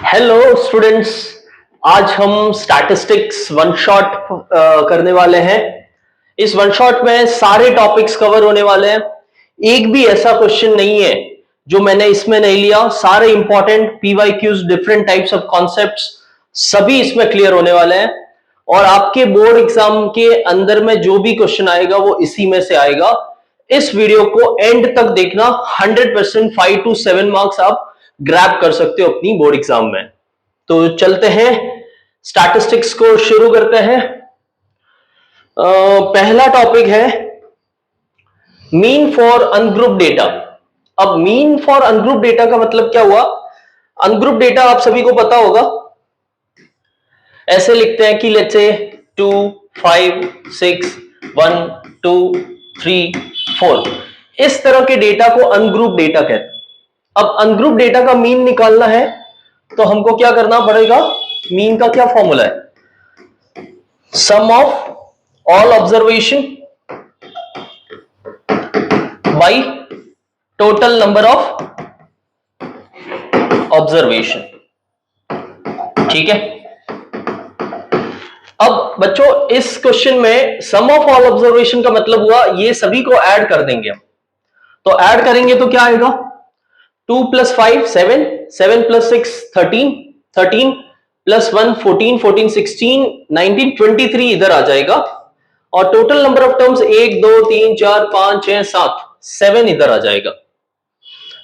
Hello students. आज हम statistics one shot करने वाले हैं। इस वन शॉट में सारे टॉपिक्स कवर होने वाले हैं। एक भी ऐसा क्वेश्चन नहीं है जो मैंने इसमें नहीं लिया। सारे important PYQs, different types of concepts सभी इसमें क्लियर होने वाले हैं। और आपके बोर्ड एग्जाम के अंदर में जो भी क्वेश्चन आएगा वो इसी में से आएगा। इस वीडियो को एंड तक देखना। 100% 5 to 7 मार्क्स आप ग्रैब कर सकते हो अपनी बोर्ड एग्जाम में। तो चलते हैं, स्टैटिस्टिक्स को शुरू करते हैं। पहला टॉपिक है मीन फॉर अनग्रुप डेटा। अब मीन फॉर अनग्रुप डेटा का मतलब क्या हुआ? अनग्रुप डेटा आप सभी को पता होगा, ऐसे लिखते हैं कि लेट्स से 2 5 6 1 2 3 4। इस तरह के डेटा को अनग्रुप डेटा कहते हैं। अब अनग्रुप डेटा का मीन निकालना है तो हमको क्या करना पड़ेगा? मीन का क्या फॉर्मूला है? Sum of all observation by total number of observation. ठीक है। अब बच्चों इस क्वेश्चन में सम ऑफ ऑल ऑब्जर्वेशन का मतलब हुआ ये सभी को ऐड कर देंगे हम। तो ऐड करेंगे तो क्या आएगा? 2 + 5 7 7 + 6 13 13 + 1 14 14 16 19 23 इधर आ जाएगा। और टोटल नंबर ऑफ टर्म्स 1 2 3 4 5 6 7 7 इधर आ जाएगा।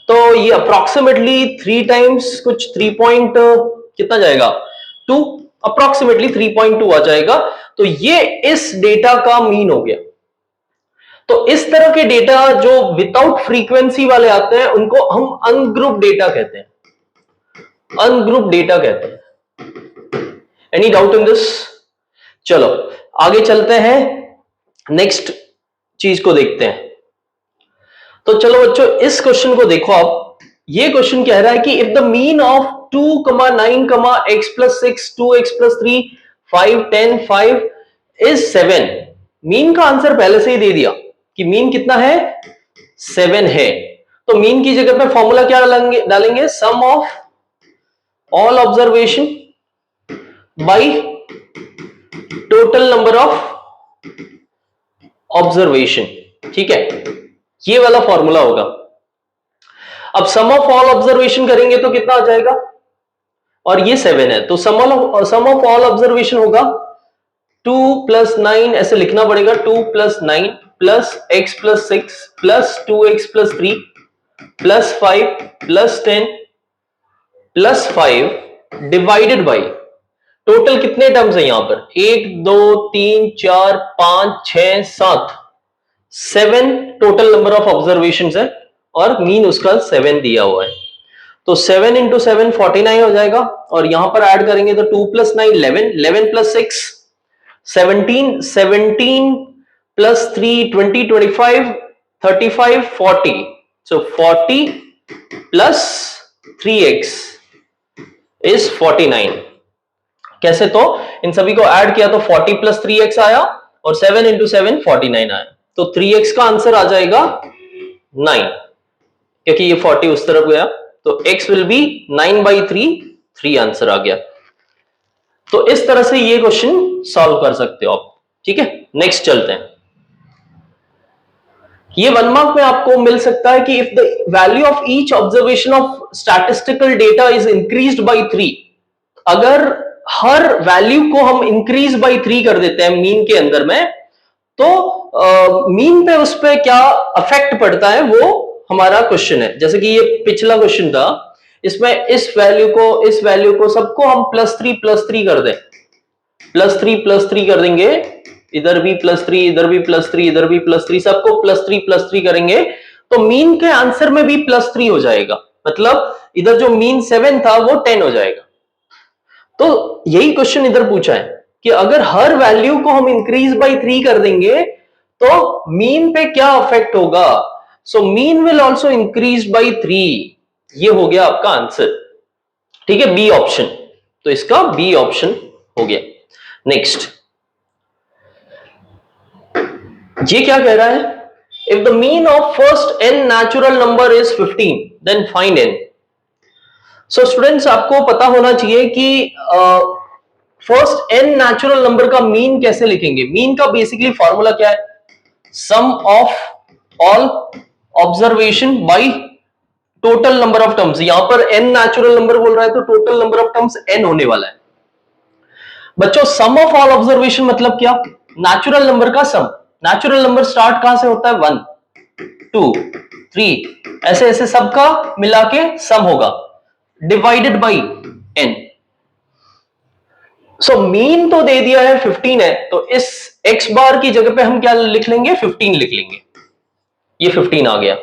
तो ये अप्रोक्सीमेटली 3 टाइम्स कुछ 3 पॉइंट कितना जाएगा? 2, अप्रोक्सीमेटली 3.2 आ जाएगा। तो ये इस डेटा का मीन हो गया। तो इस तरह के डेटा जो विदाउट फ्रीक्वेंसी वाले आते हैं उनको हम अनग्रुप डेटा कहते हैं। अनग्रुप डेटा कहते हैं। Any doubt in this? चलो आगे चलते हैं, नेक्स्ट चीज को देखते हैं। तो चलो बच्चों इस क्वेश्चन को देखो आप। ये क्वेश्चन कह रहा है कि if the mean of 2, 9, x + 6 2x + 3 5 10 5 is 7। Mean का आंसर पहले से ही दे दिया कि मीन कितना है? 7 है। तो मीन की जगह पे फॉर्मूला क्या डालेंगे? Sum of all observation by total number of observation. ठीक है, ये वाला फॉर्मूला होगा। अब सम ऑफ ऑल ऑब्जर्वेशन करेंगे तो कितना आ जाएगा? और ये 7 है तो सम ऑफ ऑल ऑब्जर्वेशन होगा 2 + 9, ऐसे लिखना पड़ेगा 2 + 9 + x + 6 + 2x + 3 + 5 + 10 + 5 divided by total कितने टर्म्स है यहां पर? 1 2 3 4 5 6 7 7 टोटल नंबर ऑफ ऑब्जर्वेशन है और मीन उसका 7 दिया हुआ है। तो 7 × 7 49 हो जाएगा। और यहां पर ऐड करेंगे तो 2 + 9 11 11 + 6 17 17 + 3 20 25 35 40। सो 40 + 3x इज 49। कैसे? तो इन सभी को ऐड किया तो 40 + 3x आया और 7 × 7 49 आया। तो 3x का आंसर आ जाएगा 9, क्योंकि ये 40 उस तरफ गया तो x विल बी 9/3, 3 आंसर आ गया। तो इस तरह से ये क्वेश्चन सॉल्व कर सकते हो आप। ठीक है, नेक्स्ट चलते हैं। ये 1 मार्क में आपको मिल सकता है कि if the value of each observation of statistical data is increased by 3। अगर हर वैल्यू को हम इंक्रीज बाय 3 कर देते हैं मीन के अंदर में, तो मीन पे उस पे क्या अफेक्ट पड़ता है वो हमारा क्वेश्चन है। जैसे कि ये पिछला क्वेश्चन था, इसमें इस वैल्यू को सबको हम +3 कर दें, +3 कर देंगे, इधर भी +3 इधर भी +3 इधर भी +3, सबको +3 करेंगे तो मीन के आंसर में भी +3 हो जाएगा। मतलब इधर जो मीन 7 था वो 10 हो जाएगा। तो यही क्वेश्चन इधर पूछा है कि अगर हर वैल्यू को हम इंक्रीज बाय 3 कर देंगे तो मीन पे क्या अफेक्ट होगा? So mean will also increase by 3। ये हो गया आपका आंसर। ठीक है, बी ऑप्शन। तो इसका बी ऑप्शन हो गया। नेक्स्ट, ये क्या कह रहा है? If the mean of first n natural number is 15 then find n। So students, आपको पता होना चाहिए कि फर्स्ट एन नेचुरल नंबर का मीन कैसे लिखेंगे। मीन का बेसिकली फॉर्मूला क्या है? Sum of all observation by total number of terms. यहां पर एन नेचुरल नंबर बोल रहा है तो total number of terms N होने वाला है। बच्चों, सम ऑफ ऑल ऑब्जर्वेशन मतलब क्या? नेचुरल नंबर का सम। नेचुरल नंबर स्टार्ट कहां से होता है? 1 2 3 ऐसे ऐसे सबका मिला के सम होगा, डिवाइडेड बाई एन। सो मीन तो दे दिया है 15 है, तो इस x बार की जगह पे हम क्या लिख लेंगे? 15 लिख लेंगे। ये 15 आ गया।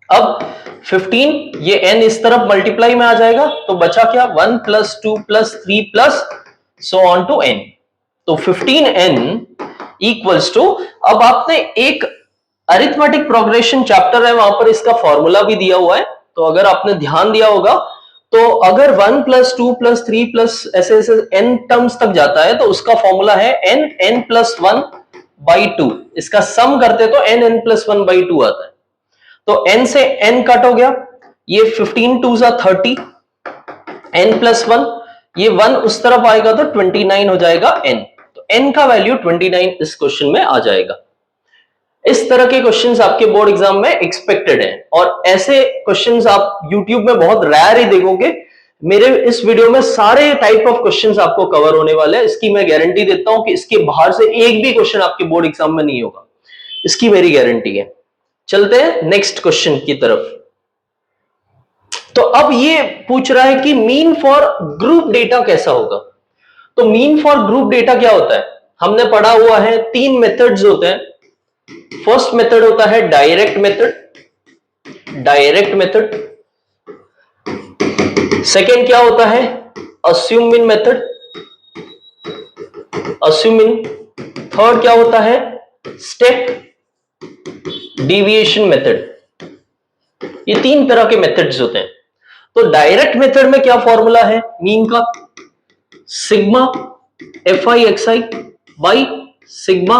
अब 15 ये n इस तरफ मल्टीप्लाई में आ जाएगा, तो बचा क्या? 1 plus 2 plus 3 plus so on to n। तो 15n इक्वल्स टू, अब आपने एक अरिथमेटिक प्रोग्रेशन चैप्टर है, वहां पर इसका फॉर्मूला भी दिया हुआ है, तो अगर आपने ध्यान दिया होगा तो अगर 1 प्लस 2 प्लस 3 प्लस ऐसे ऐसे n टर्म्स तक जाता है तो उसका फॉर्मूला है n प्लस 1 बाई 2। इसका सम करते तो n प्लस 1 बाई 2 आता है। तो n से n कट हो गया, ये 15 2 जा 30, n प्लस 1, ये 1 उस तरफ आएगा तो 29 हो जाएगा n। तो n का वैल्यू 29 इस क्वेश्चन में आ जाएगा। इस तरह के क्वेश्चंस आपके बोर्ड एग्जाम में एक्सपेक्टेड है, और ऐसे क्वेश्चंस आप YouTube में बहुत रेयर ही देखोगे। मेरे इस वीडियो में सारे टाइप ऑफ क्वेश्चंस आपको कवर होने वाले हैं। इसकी मैं गारंटी देता हूं कि इसके बाहर से एक भी क्वेश्चन आपके बोर्ड एग्जाम में नहीं होगा, इसकी मेरी गारंटी है। चलते हैं नेक्स्ट क्वेश्चन की तरफ। तो अब ये पूछ रहा है कि मीन फॉर ग्रुप डेटा कैसा होगा। तो मीन फॉर ग्रुप डेटा क्या होता है? हमने पढ़ा हुआ है 3 मेथड्स होते हैं। फर्स्ट मेथड होता है direct method. Direct method. Second क्या होता है? अस्यूमिन मेथड। अस्यूमिन। थर्ड क्या होता है? Step deviation method. ये 3 तरह के मेथड्स होते हैं। तो डायरेक्ट मेथड में क्या फॉर्मूला है मीन का? Sigma F I x I by sigma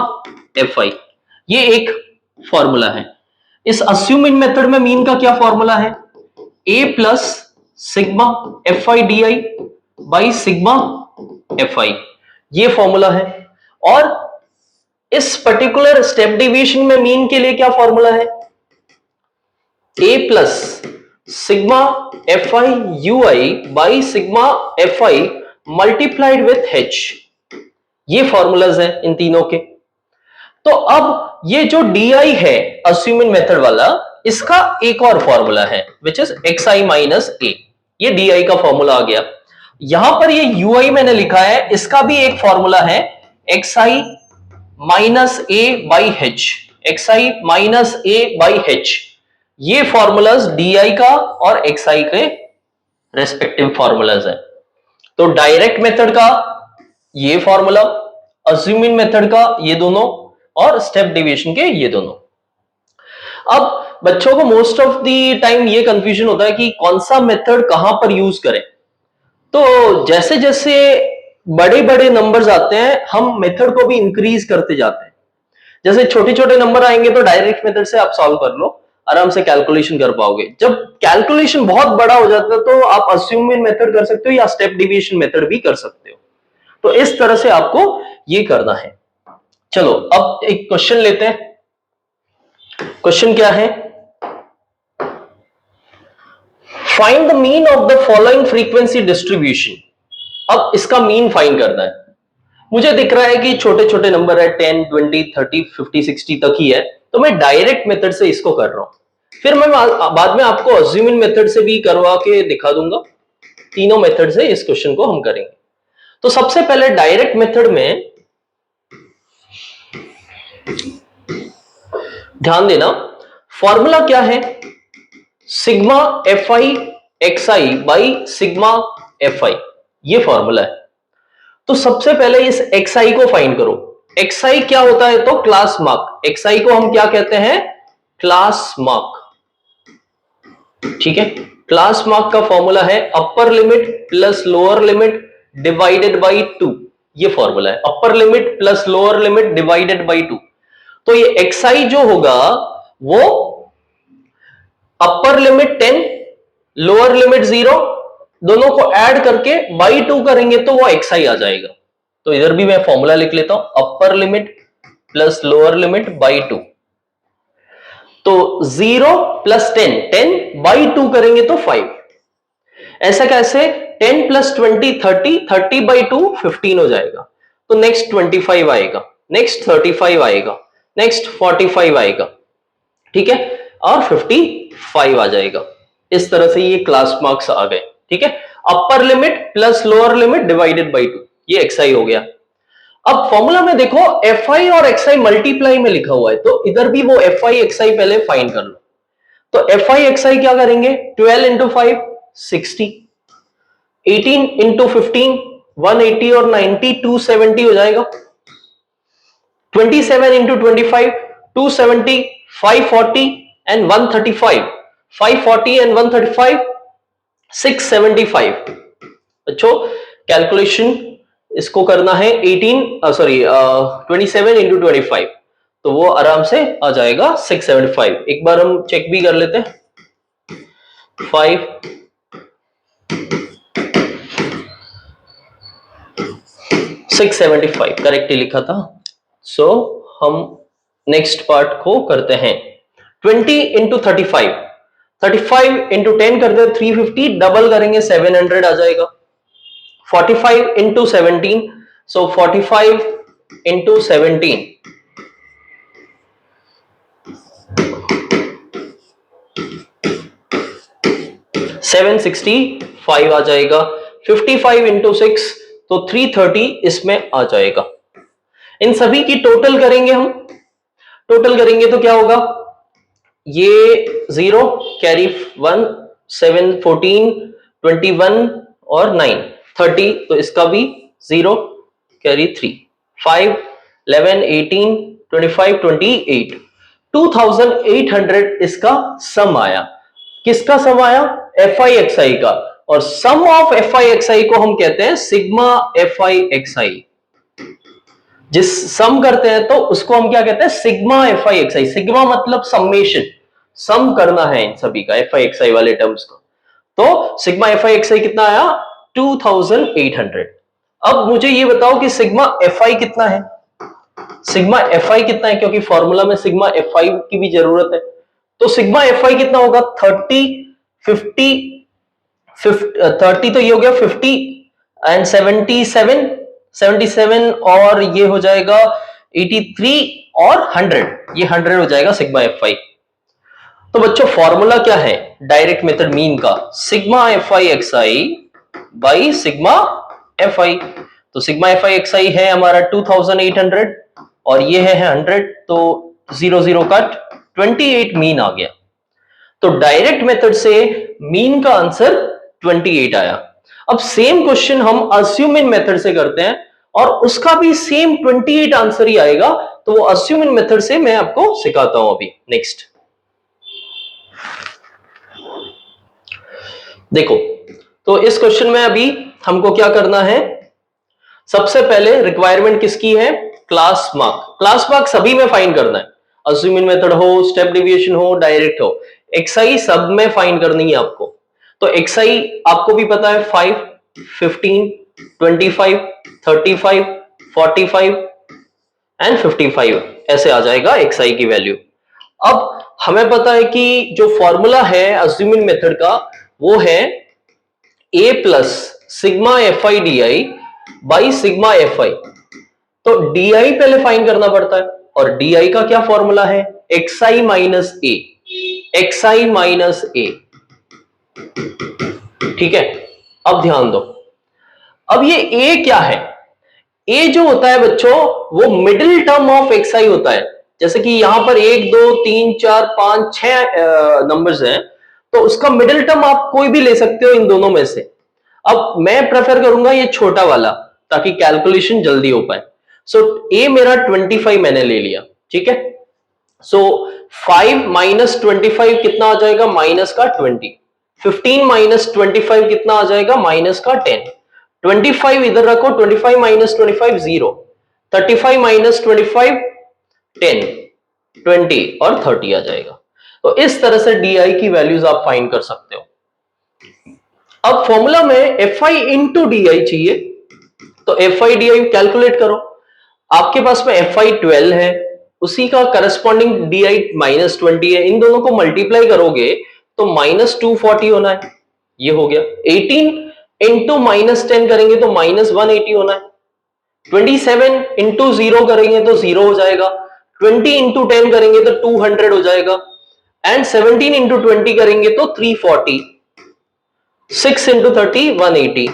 F I, ये एक फॉर्मूला है। इस अस्यूमिंग मेथड में मीन का क्या फॉर्मूला है? A plus sigma F I D I by sigma F I, ये फॉर्मूला है। और इस पर्टिकुलर स्टेप डिविएशन में मीन के लिए क्या फॉर्मूला है? A plus sigma F I U I by sigma F I multiplied with H, ये फॉर्मूलाज है इन तीनों के। तो अब ये जो डी है अस्यूमिंग मेथड वाला, इसका एक और फॉर्मूला है which is X I minus A. ये डी का फॉर्मूला आ गया। यहां पर ये यू आई मैंने लिखा है, इसका भी एक फॉर्मूला है x I minus A by H. X I minus A by H, ये फॉर्मूलाज डी का और एक्स आई के रेस्पेक्टिव फॉर्मूलाज है। तो डायरेक्ट मेथड का ये फॉर्मूला, अस्यूमिंग मेथड का ये दोनों, और स्टेप डिविएशन के ये दोनों। अब बच्चों को मोस्ट ऑफ द टाइम ये कंफ्यूजन होता है कि कौन सा मेथड कहां पर यूज करें। तो जैसे जैसे बड़े बड़े नंबर्स आते हैं, हम मेथड को भी इंक्रीज करते जाते हैं। जैसे छोटे छोटे नंबर आएंगे तो डायरेक्ट मेथड से आप सॉल्व कर लो, आराम से कैलकुलेशन कर पाओगे। जब कैलकुलेशन बहुत बड़ा हो जाता है तो आप अस्यूमिंग मेथड कर सकते हो या स्टेप डिविएशन मेथड भी कर सकते हो। तो इस तरह से आपको ये करना है। चलो अब एक क्वेश्चन लेते हैं। क्वेश्चन क्या है? Find the mean of the following frequency distribution. अब इसका मीन फाइंड करना है। मुझे दिख रहा है कि छोटे छोटे नंबर है, 10 20 30 50 60 तक ही है, तो मैं डायरेक्ट मेथड से इसको कर रहा हूं। फिर मैं बाद में आपको अस्यूमिंग मेथड से भी करवा के दिखा दूंगा। तीनों मेथड से इस क्वेश्चन को हम करेंगे। तो सबसे पहले डायरेक्ट मेथड में ध्यान देना, फॉर्मूला क्या है? Sigma F I x I by sigma F I, ये फॉर्मूला है। तो सबसे पहले इस एक्स आई को फाइंड करो। एक्स आई क्या होता है? तो क्लास मार्क। एक्स आई को हम क्या कहते हैं? Class mark. ठीक है, क्लास मार्क का फॉर्मूला है अपर limit plus lower limit divided by 2, ये फॉर्मूला है। अपर limit plus lower limit divided by 2। तो ये एक्स आई जो होगा वो अपर लिमिट 10, लोअर लिमिट 0 दोनों को ऐड करके बाई 2 करेंगे तो वो xi आ जाएगा। तो इधर भी मैं फॉर्मूला लिख लेता हूं, अपर limit plus lower limit by 2। तो 0 प्लस 10, 10 बाई 2 करेंगे तो 5। ऐसा कैसे? 10 प्लस 20 30, 30 बाई 2 15 हो जाएगा। तो नेक्स्ट 25 आएगा, नेक्स्ट 35 आएगा, नेक्स्ट 45 आएगा, ठीक है, और 55 आ जाएगा। इस तरह से ये क्लास मार्क्स आ गए, ठीक है। अपर limit plus lower limit divided by 2, ये xi हो गया। अब फॉर्मूला में देखो fi और xi मल्टीप्लाई में लिखा हुआ है, तो इधर भी वो fi xi पहले फाइंड कर लो। तो fi xi क्या करेंगे? 12 इंटू 5 60, 18 इंटू 15 180 और 90 270 हो जाएगा। 27 इंटू 25 270, 540 एंड 135, 540 एंड 135 675। अच्छो, कैलकुलेशन इसको करना है 27 इंटू 25, तो वो आराम से आ जाएगा 675। एक बार हम चेक भी कर लेते हैं। 5 675 करेक्टली लिखा था। सो हम नेक्स्ट पार्ट को करते हैं। 20 इंटू 35, 35 इंटू 10 कर दे 350, डबल करेंगे 700 आ जाएगा। 45 इंटू 17, सो 45 इंटू 17 765 आ जाएगा। 55 इंटू 6 तो 330 इसमें आ जाएगा। इन सभी की टोटल करेंगे हम, टोटल करेंगे तो क्या होगा? ये 0 कैरी 1, 7 14 21 और 9 30, तो इसका भी 0 कैरी 3 5 11 18 25 28 2800 इसका सम आया। किसका सम आया? fi xi का। और सम ऑफ fi xi को हम कहते हैं सिग्मा fi xi। जिस सम करते हैं तो उसको हम क्या कहते हैं? Sigma fi xi। सिग्मा मतलब समेशन, सम करना है इन सभी का, fi xi वाले टर्म्स का। तो सिग्मा fi xi कितना आया? 2800। अब मुझे ये बताओ कि सिग्मा fi कितना है? सिग्मा fi कितना है? क्योंकि फॉर्मूला में सिग्मा fi की भी जरूरत है। तो सिग्मा fi कितना होगा? 30 50 30 तो ये हो गया 50 एंड 77 और ये हो जाएगा 83 और 100, ये 100 हो जाएगा सिग्मा fi। तो बच्चों फॉर्मूला क्या है डायरेक्ट मेथड मीन का? Sigma fi xi by sigma fi। तो सिग्मा fi xi है हमारा 2800 और ये है 100, तो 0 0 कट 28 मीन आ गया। तो डायरेक्ट मेथड से मीन का आंसर 28 आया। अब सेम क्वेश्चन हम अस्यूमिंग मेथड से करते हैं और उसका भी सेम 28 आंसर ही आएगा। तो वो अस्यूमिंग मेथड से मैं आपको सिखाता हूं अभी। नेक्स्ट देखो, तो इस क्वेश्चन में अभी हमको क्या करना है? सबसे पहले रिक्वायरमेंट किसकी है? Class mark. क्लास मार्क सभी में फाइंड करना है, अस्यूमिंग मेथड हो, स्टेप डेविएशन हो, डायरेक्ट हो। xi सब में फाइंड करनी है आपको। तो xi आपको भी पता है 5 15 25 35 45 एंड 55 ऐसे आ जाएगा xi की वैल्यू। अब हमें पता है कि जो फॉर्मूला है अस्यूमिंग मेथड का वो है a plus sigma fi di by sigma fi। तो di पहले फाइंड करना पड़ता है और di का क्या फॉर्मूला है? xi minus a, xi minus a, ठीक है। अब ध्यान दो, अब ये a क्या है? a जो होता है बच्चों वो मिडिल टर्म ऑफ xi होता है। जैसे कि यहां पर 1 2 3 4 5 6 नंबर्स हैं, तो उसका मिडिल टर्म आप कोई भी ले सकते हो इन दोनों में से। अब मैं प्रेफर करूंगा ये छोटा वाला ताकि कैलकुलेशन जल्दी हो पाए। सो a मेरा 25 मैंने ले लिया, ठीक है। सो 5 माइनस 25 कितना आ जाएगा? माइनस का 20। 15 माइनस 25 कितना आ जाएगा? माइनस का 10। 25 इधर रखो, 25 माइनस 25 0। 35 माइनस 25 10, 20 और 30 आ जाएगा। तो इस तरह से डी आई की वैल्यूज आप फाइंड कर सकते हो। अब फॉर्मूला में F I into D I चाहिए, तो F I D I calculate करो। आपके पास में एफ आई 12 है, उसी का करस्पॉन्डिंग डी आई -20 है, इन दोनों को मल्टीप्लाई करोगे तो -240 होना है, ये हो गया। 18 इंटू -10 करेंगे तो -180 होना है। 27 इंटू 0 करेंगे तो 0 हो जाएगा। 20 इंटू 10 करेंगे तो 200 हो जाएगा। एंड 17 इंटू 20 करेंगे तो 340। 6 इंटू 30 180।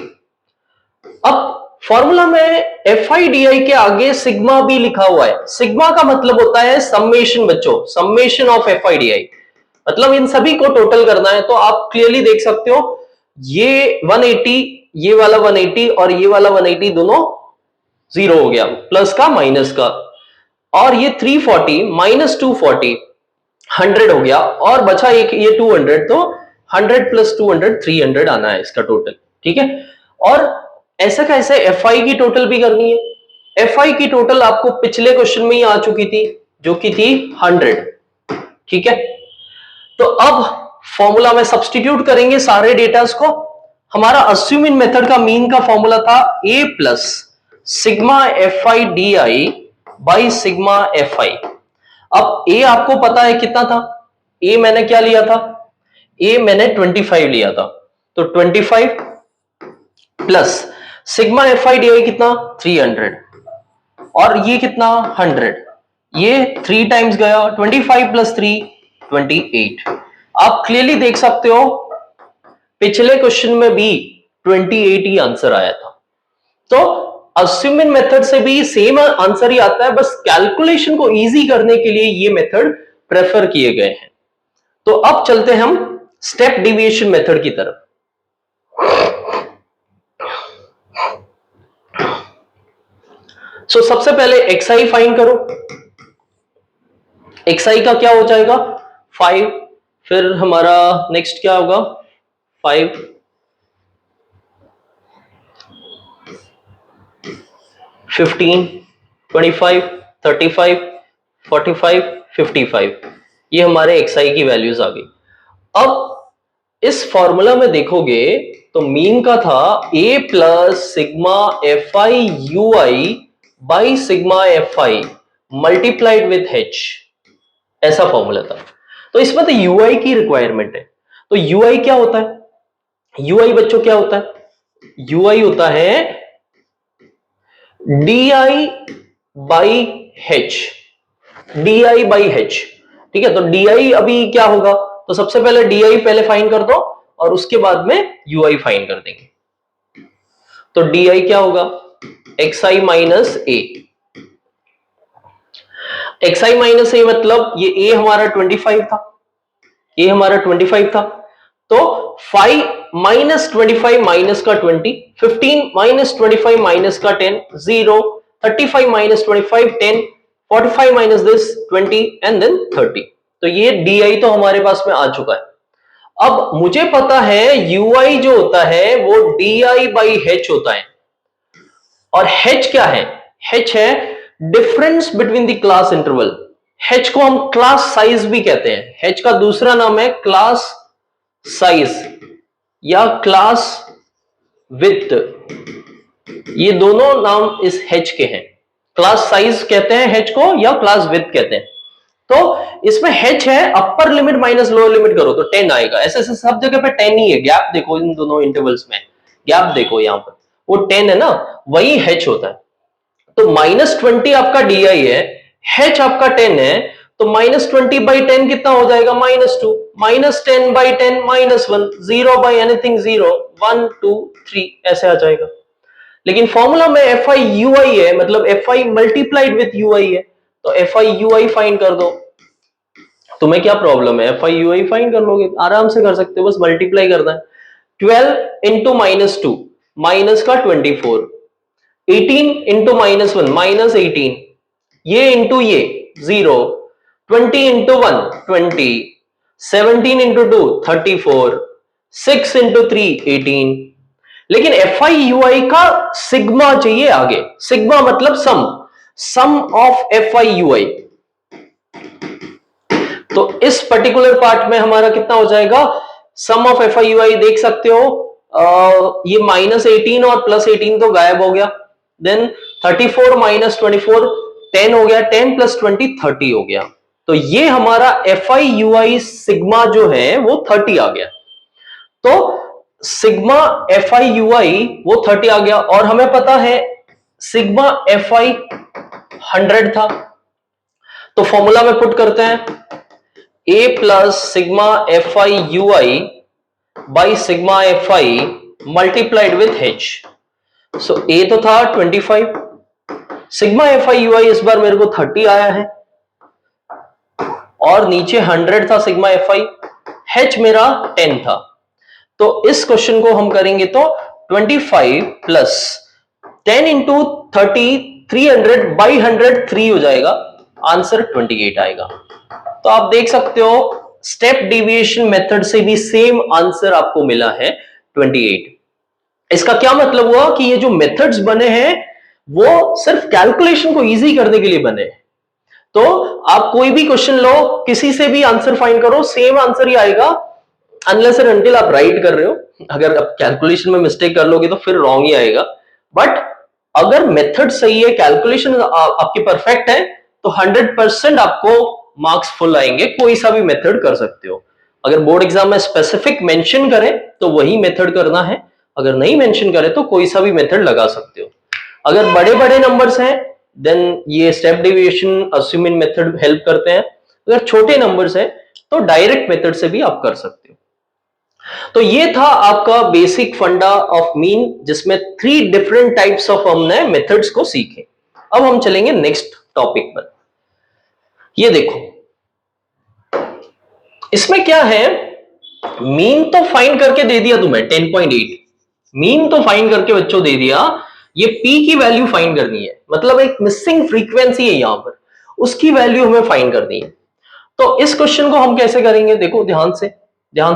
अब फॉर्मूला में एफ आई डी आई के आगे सिग्मा भी लिखा हुआ है। सिग्मा का मतलब होता है समेशन बच्चों, summation of F I D आई, मतलब इन सभी को टोटल करना है। तो आप क्लियरली देख सकते हो ये 180, ये वाला 180 और ये वाला 180 दोनों जीरो हो गया, प्लस का माइनस का, और ये 340 -240 100 हो गया, और बचा एक ये 200, तो 100 प्लस 200 300 आना है इसका टोटल, ठीक है। और ऐसा कैसे एफ आई की टोटल भी करनी है। एफ आई की टोटल आपको पिछले क्वेश्चन में ही आ चुकी थी, जो कि थी 100, ठीक है। तो अब फॉर्मूला में सब्स्टिट्यूट करेंगे सारे डेटास को। हमारा अस्यूमिंग मेथड का मीन का फॉर्मूला था a plus sigma F I D I by sigma F आई। अब a आपको पता है कितना था, a मैंने क्या लिया था, a मैंने 25 लिया था, तो 25 plus sigma F I D आई कितना 300, और ये कितना 100, ये 3 टाइम्स गया, 25 प्लस 3 28। आप क्लियरली देख सकते हो पिछले क्वेश्चन में भी 28 ही आंसर आया था। तो अस्यूमिंग मेथड से भी सेम आंसर ही आता है, बस कैलकुलेशन को इजी करने के लिए ये मेथड प्रेफर किए गए हैं। तो अब चलते हैं हम स्टेप डिविएशन मेथड की तरफ। सबसे पहले xi फाइंड करो। xi का क्या हो जाएगा 5, फिर हमारा नेक्स्ट क्या होगा 5, 15, 25, 35, 45, 55, ये हमारे xi की वैल्यूज आ गई। अब इस फॉर्मूला में देखोगे तो मीन का था a plus sigma F I U I by sigma F I multiplied with h, ऐसा फॉर्मूला था। तो इसमें तो ui की रिक्वायरमेंट है। तो ui क्या होता है, ui बच्चों क्या होता है, ui होता है di by h, di by h, ठीक है। तो di अभी क्या होगा, तो सबसे पहले di पहले फाइंड कर दो और उसके बाद में ui फाइंड कर देंगे। तो di क्या होगा xi minus a, xi minus a मतलब ये a हमारा 25 था, a हमारा 25 था, तो 5 माइनस 25 माइनस का 20, 15 माइनस 25 माइनस का 10 0, 35 minus 25 10, 45 minus this 20 and then 30। तो ये di तो हमारे पास में आ चुका है। अब मुझे पता है ui जो होता है वो di बाई h होता है, और h क्या है, h है difference between the class interval. h को हम क्लास साइज भी कहते हैं, h का दूसरा नाम है क्लास साइज या क्लास विड्थ, ये दोनों नाम इस h के हैं। क्लास साइज कहते हैं h को या क्लास विड्थ कहते हैं। तो इसमें h है, upper limit minus lower limit करो तो 10 आएगा। ऐसे ऐसे सब जगह पे 10 ही है, गैप देखो इन दोनों इंटरवल्स में, गैप देखो यहां पर वो 10 है ना, वही h होता है। तो -20 आपका di है, h आपका 10 है, तो -20 बाई 10 कितना हो जाएगा -2, -10 बाई 10 -1, 0 बाई एनीथिंग 0, 1 2 3 ऐसे आ जाएगा। लेकिन फॉर्मूला में एफ आई यू आई है, मतलब F I multiplied with U I है, तो F I U I find कर दो। तुम्हें क्या प्रॉब्लम है, F I U I find कर लोगे, आराम से कर सकते हो, बस मल्टीप्लाई करना है। 12 इंटू -2 माइनस का 24, 18 इंटू -1 -18, ये इंटू ये 0, 20 इंटू 1 20, 17 इंटू 2 34, 6 इंटू 3 18। लेकिन एफ आई यू आई का सिग्मा चाहिए आगे, सिग्मा मतलब सम ऑफ एफ आई यू आई। तो इस पर्टिकुलर पार्ट में हमारा कितना हो जाएगा, सम ऑफ एफ आई यू आई देख सकते हो ये -18 और +18 तो गायब हो गया। देन 34 - 24 10 हो गया, 10 + 20 30 हो गया। तो ये हमारा FI/UI सिग्मा जो है वो 30 आ गया। तो सिग्मा FI/UI वो 30 आ गया, और हमें पता है सिग्मा FI 100 था। तो फॉर्मूला में पुट करते हैं, A plus sigma FI/UI by sigma FI multiplied with H। So A तो था 25, सिग्मा FI/UI इस बार मेरे को 30 आया है, और नीचे 100 था सिग्मा FI, H मेरा 10 था। तो इस क्वेश्चन को हम करेंगे तो 25 प्लस 10 इंटू 30 300 बाई 100 3 हो जाएगा, आंसर 28 आएगा। तो आप देख सकते हो स्टेप डेविएशन मेथड से भी सेम आंसर आपको मिला है 28। इसका क्या मतलब हुआ कि ये जो मेथड्स बने हैं वो सिर्फ कैलकुलेशन को इजी करने के लिए बने हैं। तो आप कोई भी क्वेश्चन लो, किसी से भी आंसर फाइंड करो, सेम आंसर ही आएगा, अनलेस एंड अनटिल आप राइट कर रहे हो। अगर आप कैलकुलेशन में मिस्टेक कर लोगे तो फिर रॉन्ग ही आएगा। बट अगर मेथड सही है, कैलकुलेशन आपकी परफेक्ट है, तो 100% आपको मार्क्स फुल आएंगे, कोई सा भी मेथड कर सकते हो। अगर बोर्ड एग्जाम में स्पेसिफिक मेंशन करें तो वही मेथड करना है, अगर नहीं मेंशन करे तो कोई सा भी मेथड लगा सकते हो। अगर बड़े बड़े नंबर्स हैं देन ये step deviation assuming method help करते हैं, अगर छोटे नंबर्स हैं तो डायरेक्ट मेथड से भी आप कर सकते हो। तो ये था आपका बेसिक फंडा ऑफ मीन, जिसमें 3 डिफरेंट टाइप्स ऑफ हमने मेथड्स को सीखे। अब हम चलेंगे नेक्स्ट टॉपिक पर। ये देखो इसमें क्या है, मीन तो फाइंड करके दे दिया तुम्हें 10.8, मीन तो फाइंड करके बच्चों दे दिया, ये पी की वैल्यू फाइंड करनी है, मतलब एक मिसिंग फ्रीक्वेंसी है यहां पर, उसकी वैल्यू हमें फाइंड करनी है। तो इस क्वेश्चन को हम कैसे करेंगे, देखो ध्यान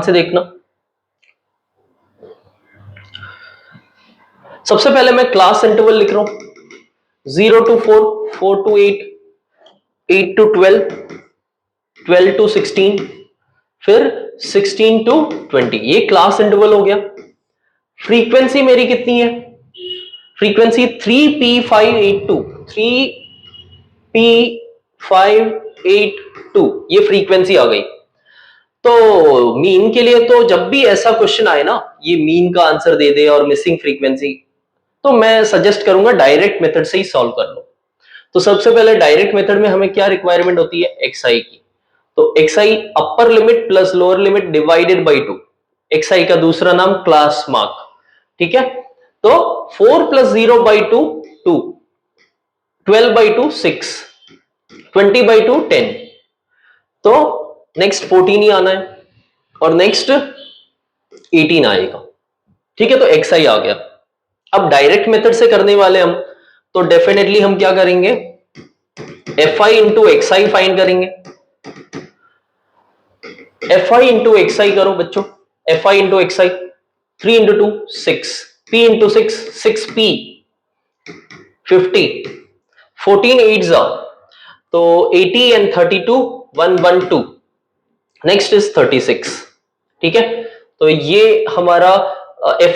से देखना। सबसे पहले मैं क्लास इंटरवल लिख रहा हूं, 0 to 4, 4 to 8, 8 to 12, 12 to 16, फिर 16 to 20, ये क्लास इंटरवल हो गया। फ्रीक्वेंसी मेरी कितनी है, फ्रीक्वेंसी 3P582, 3P582 ये फ्रीक्वेंसी आ गई। तो मीन के लिए तो जब भी ऐसा क्वेश्चन आए ना, ये मीन का आंसर दे दे और मिसिंग फ्रीक्वेंसी, तो मैं सजेस्ट करूंगा डायरेक्ट मेथड से ही सॉल्व कर लो। तो सबसे पहले डायरेक्ट मेथड में हमें क्या रिक्वायरमेंट होती है, xi की। तो xi upper limit plus lower limit divided by 2, xi का दूसरा नाम क्लास मार्क, ठीक है। तो 4 + 0 by 2 2, 12 by 2 6, 20 by 2 10, तो नेक्स्ट 14 ही आना है, और नेक्स्ट 18 आएगा, ठीक है। तो xi आ गया। अब डायरेक्ट मेथड से करने वाले हम, तो डेफिनेटली हम क्या करेंगे, fi इंटू xi फाइंड करेंगे। fi इंटू xi करो बच्चों, fi into xi 3 into 2 6, p into 6 6p 50, 14 8s are, तो 80 and 32 112, नेक्स्ट इज 36, ठीक है। तो ये हमारा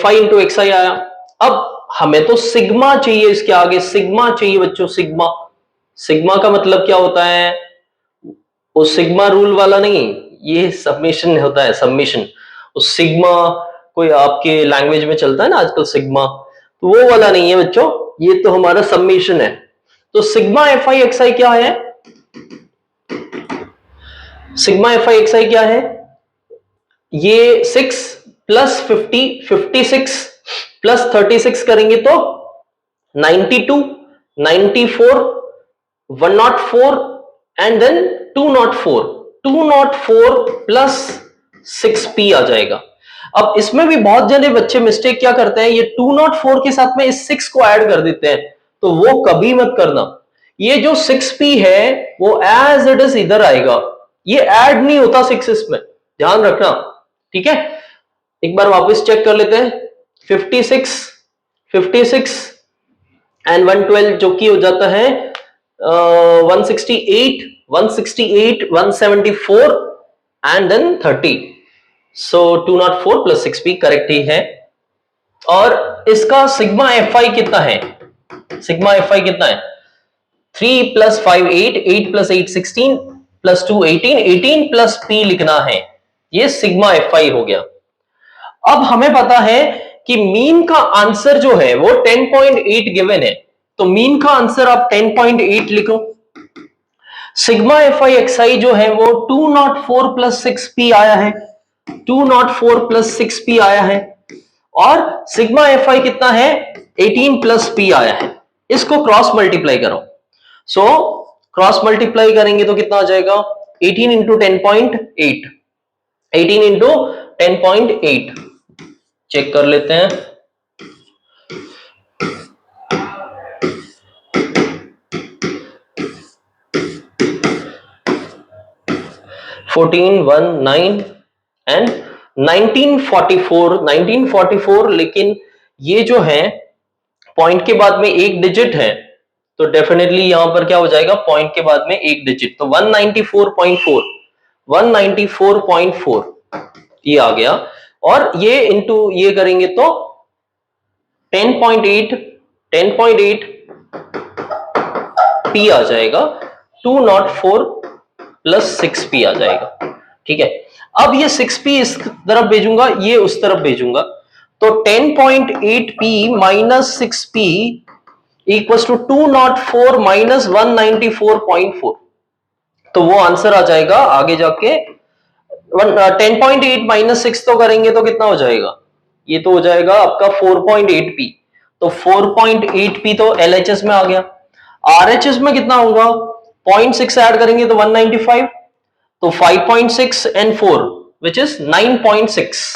fi इंटू xi आया। अब हमें तो सिग्मा चाहिए, इसके आगे सिग्मा चाहिए बच्चों, सिग्मा। सिग्मा का मतलब क्या होता है, वो सिग्मा रूल वाला नहीं, ये सब्मिशन होता है, सब्मिशन। वो सिग्मा कोई आपके लैंग्वेज में चलता है ना आजकल सिग्मा, तो वो वाला नहीं है बच्चों, ये तो हमारा सब्मिशन है। तो सिग्मा fi xi क्या है, सिग्मा fi xi क्या है, ये 6 प्लस 50 56 प्लस 36 करेंगे तो 92 94 104 एंड देन 204, 204 प्लस 6p आ जाएगा। अब इसमें भी बहुत जने बच्चे मिस्टेक क्या करते हैं, ये 204 के साथ में इस 6 को ऐड कर देते हैं, तो वो कभी मत करना। ये जो 6p है वो एज इट इज इधर आएगा, ये ऐड नहीं होता 6 इसमें, ध्यान रखना, ठीक है। एक बार वापस चेक कर लेते हैं, 56 56 एंड 112 जो कि हो जाता है 168 168 174 and then 30, so 204 plus 6p correct ही है। और इसका सिग्मा एफ आई कितना है, सिग्मा एफ आई कितना है, 3 + 5 8, 8 + 8 16 + 2 18, 18 प्लस पी लिखना है, ये सिग्मा एफ आई हो गया। अब हमें पता है कि मीन का आंसर जो है वो 10.8 गिवन है, तो मीन का आंसर आप 10.8 लिखो। सिग्मा एफ आई एक्स आई जो है वो 204 + 6p आया है, 204 + 6p आया है, और सिग्मा एफ आई कितना है, 18 + p आया है। इसको क्रॉस मल्टीप्लाई करो, सो क्रॉस मल्टीप्लाई करेंगे तो कितना आ जाएगा, 18 इंटू 10.8, 18 इंटू 10.8, चेक कर लेते हैं। फोर्टीन 1 9 एंड 1944, लेकिन ये जो है पॉइंट के बाद में एक डिजिट है, तो डेफिनेटली यहां पर क्या हो जाएगा, पॉइंट के बाद में एक डिजिट, तो 194.4, 194.4 ये आ गया, और ये इंटू ये करेंगे तो 10.8, 10.8 पी आ जाएगा, 204 + 6p आ जाएगा। ठीक है, अब ये 6p इस तरफ भेजूंगा, ये उस तरफ भेजूंगा, तो 10.8p - 6p = 204 - 194.4, तो वो आंसर आ जाएगा आगे जाके 10.8 - 6 तो करेंगे तो कितना हो जाएगा, ये तो हो जाएगा आपका 4.8p, तो 4.8p तो LHS में आ गया। RHS में कितना होगा, 0.6 ऐड करेंगे तो 195, तो 5.6 एंड 4 विच इज 9.6,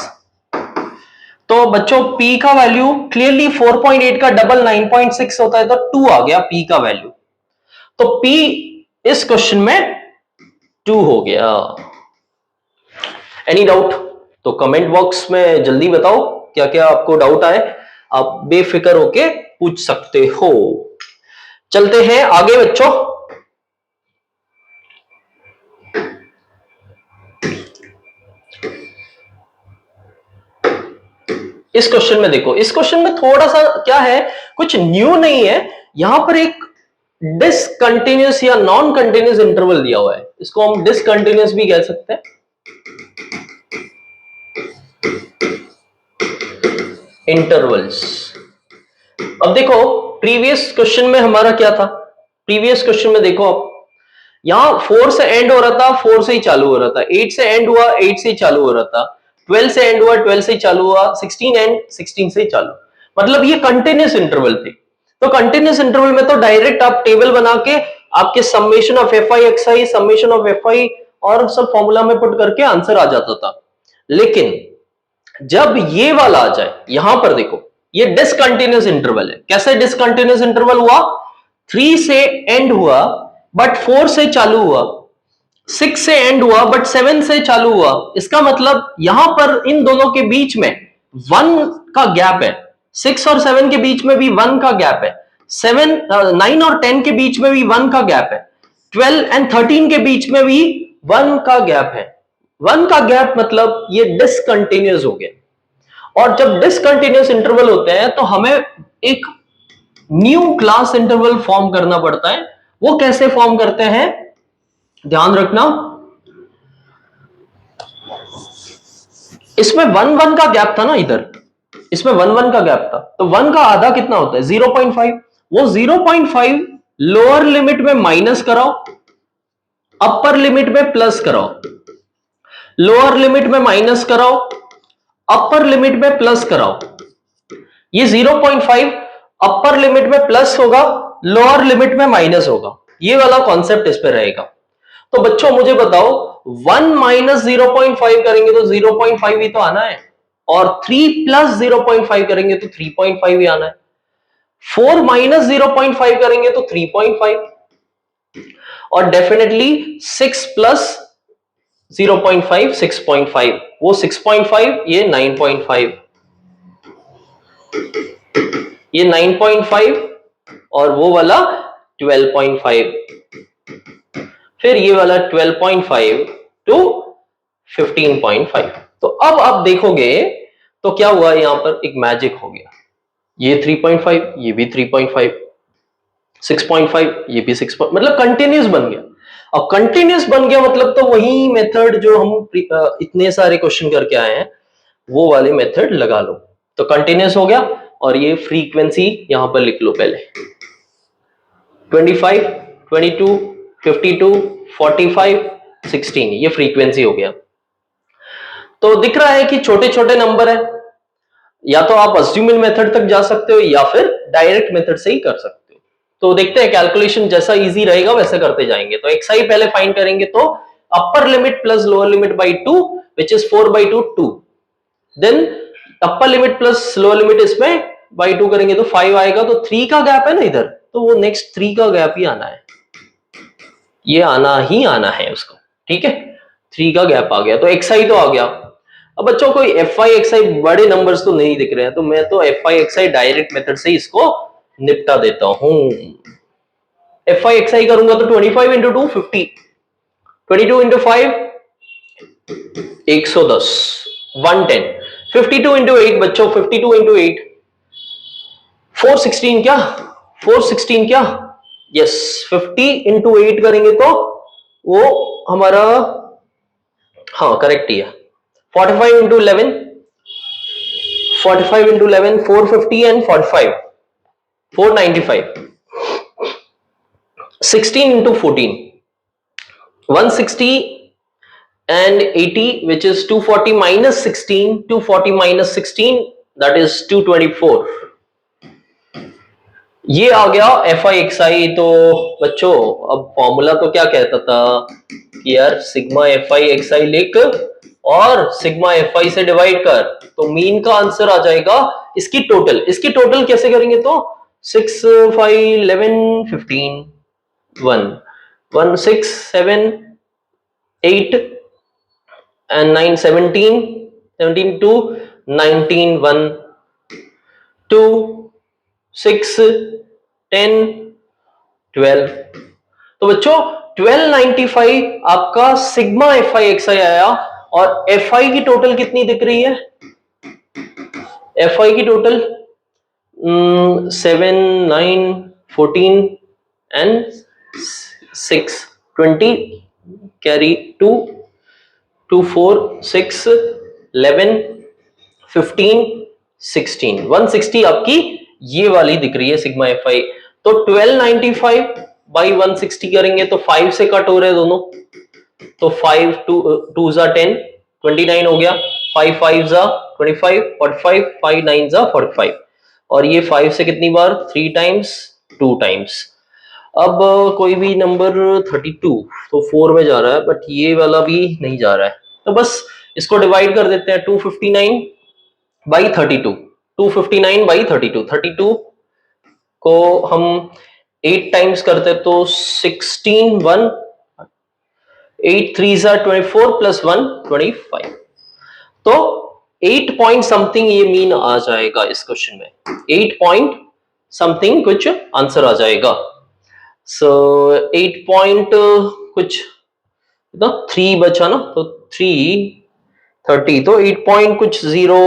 तो बच्चों p का वैल्यू क्लियरली 4.8 का डबल 9.6 होता है, तो 2 आ गया p का वैल्यू, तो p इस क्वेश्चन में 2 हो गया। एनी डाउट तो कमेंट बॉक्स में जल्दी बताओ, क्या क्या आपको डाउट आए, आप बेफिक्र होके पूछ सकते हो। चलते हैं आगे बच्चों, इस क्वेश्चन में देखो, इस क्वेश्चन में थोड़ा सा क्या है, कुछ न्यू नहीं है, यहां पर एक डिसकंटिन्यूअस या नॉन कंटिन्यूअस इंटरवल दिया हुआ है, इसको हम डिसकंटिन्यूअस भी कह सकते हैं। इंटरवल्स, अब देखो प्रीवियस क्वेश्चन में हमारा क्या था, प्रीवियस क्वेश्चन में देखो आप, यहां 4 से एंड हो रहा था, 4 से ही चालू हो रहा था, 8 से एंड हुआ, 8 से ही चालू हो रहा था, 12 से एंड हुआ, 12 से ही चालू हुआ, 16 एंड 16 से ही चालू, मतलब ये कंटिन्यूअस इंटरवल थे। तो कंटिन्यूअस इंटरवल में तो डायरेक्ट आप टेबल बना के आपके summation of F I x I, summation of F I और सब फॉर्मूला में पुट करके आंसर आ जाता था। लेकिन जब ये वाला आ जाए, यहां पर देखो ये डिसकंटिन्यूअस इंटरवल है, कैसे डिसकंटिन्यूअस इंटरवल हुआ, 3 से एंड हुआ बट 4 से चालू हुआ, 6 से एंड हुआ बट 7 से चालू हुआ, इसका मतलब यहां पर इन दोनों के बीच में 1 का गैप है, 6 और 7 के बीच में भी 1 का गैप है, 9 और 10 के बीच में भी 1 का गैप है, 12 एंड 13 के बीच में भी 1 का गैप है। 1 का गैप मतलब ये डिसकंटिन्यूअस हो गया, और जब डिसकंटिन्यूअस इंटरवल होते हैं तो हमें एक न्यू क्लास इंटरवल फॉर्म करना पड़ता है। वो कैसे फॉर्म करते हैं, ध्यान रखना, इसमें 1 1 का गैप था ना, इधर इसमें 1 1 का गैप था, तो 1 का आधा कितना होता है, 0.5, वो 0.5 लोअर लिमिट में माइनस कराओ, अपर लिमिट में प्लस कराओ, लोअर लिमिट में माइनस कराओ, अपर लिमिट में प्लस कराओ, ये 0.5 अपर लिमिट में प्लस होगा, लोअर लिमिट में माइनस होगा, ये वाला कॉन्सेप्ट इस पे रहेगा। तो बच्चों मुझे बताओ 1 - 0.5 करेंगे तो 0.5 ही तो आना है, और 3 + 0.5 करेंगे तो 3.5 ही आना है, 4 - 0.5 करेंगे तो 3.5, और डेफिनेटली 6 + 0.5 6.5, वो 6.5 ये 9.5, ये 9.5 और वो वाला 12.5, फिर ये वाला 12.5 टू 15.5। तो अब आप देखोगे तो क्या हुआ यहां पर एक मैजिक हो गया, ये 3.5, ये भी 3.5, 6.5, ये भी 6, मतलब कंटिन्यूस बन गया। अब कंटिन्यूस बन गया मतलब तो वही मेथड जो हम इतने सारे क्वेश्चन करके आए हैं वो वाले मेथड लगा लो। तो कंटिन्यूस हो गया और ये फ्रीक्वेंसी यहां पर लिख लो पहले, 25, 22, 52, 45, 16, ये फ्रीक्वेंसी हो गया। तो दिख रहा है कि छोटे छोटे नंबर है, या तो आप अस्यूमिंग मेथड तक जा सकते हो या फिर डायरेक्ट मेथड से ही कर सकते हो। तो देखते हैं, कैलकुलेशन जैसा इजी रहेगा वैसे करते जाएंगे। तो xi पहले फाइंड करेंगे, तो upper limit plus lower limit by 2 which is 4/2 2, then upper limit plus lower limit इसमें बाई 2 करेंगे तो 5 आएगा। तो 3 का गैप है ना इधर, तो वो नेक्स्ट 3 का गैप ही आना है, ये आना ही आना है उसको, ठीक है। 3 का गैप आ गया तो xi तो आ गया। अब बच्चों कोई fi xi बड़े नंबर्स तो नहीं दिख रहे हैं, तो मैं तो fi xi डायरेक्ट मेथड से इसको निपटा देता हूं। fi xi करूंगा तो 25 इंटू 2 50, 22 इंटू 5 110, 110, 52 इंटू 8 बच्चों, 52 इंटू 8 416 क्या, 416 क्या, यस 50 इंटू 8 करेंगे तो वो हमारा हाँ करेक्ट ही है। 45 into 11, 45 into 11 450 and 45 495, 16 into 14 160 and 80 which is 240 minus 16, 240 minus 16 that is 224, ये आ गया fi xi। तो बच्चों अब फॉर्मूला तो क्या कहता था कि यार सिग्मा fi xi लिख और सिग्मा fi से डिवाइड कर, तो मीन का आंसर आ जाएगा इसकी टोटल कैसे करेंगे, तो 6 5 11 15 1 1 6 7 8 and 9 17 17 2 19 1 2 6 10 12। तो बच्चों 1295 आपका सिग्मा fi xi आया। और fi की टोटल कितनी दिख रही है, fi की टोटल 7 9 14 and 6 20 कैरी 2 2 4 6 11 15 16 160 आपकी ये वाली दिख रही है सिग्मा fi। तो 1295 बाई 160 करेंगे तो 5 से कट हो रहे हैं दोनों, तो 5 2 जा 10 29 हो गया, 5 5 जा 25 45 5 9 जा 45, और ये 5 से कितनी बार 3 टाइम्स 2 टाइम्स। अब कोई भी नंबर 32 तो 4 में जा रहा है, बट ये वाला भी नहीं जा रहा है, तो बस इसको डिवाइड कर देते हैं 259 बाई 32, 259 बाई 32, 32 को हम 8 टाइम्स करते तो 16 1 8 3 जा 24 प्लस 1 25, तो 8 पॉइंट समथिंग ये मीन आ जाएगा इस क्वेश्चन में, 8 पॉइंट समथिंग कुछ आंसर आ जाएगा। सो 8 पॉइंट कुछ तो 3 बचा ना, तो 330, तो 8 पॉइंट कुछ 0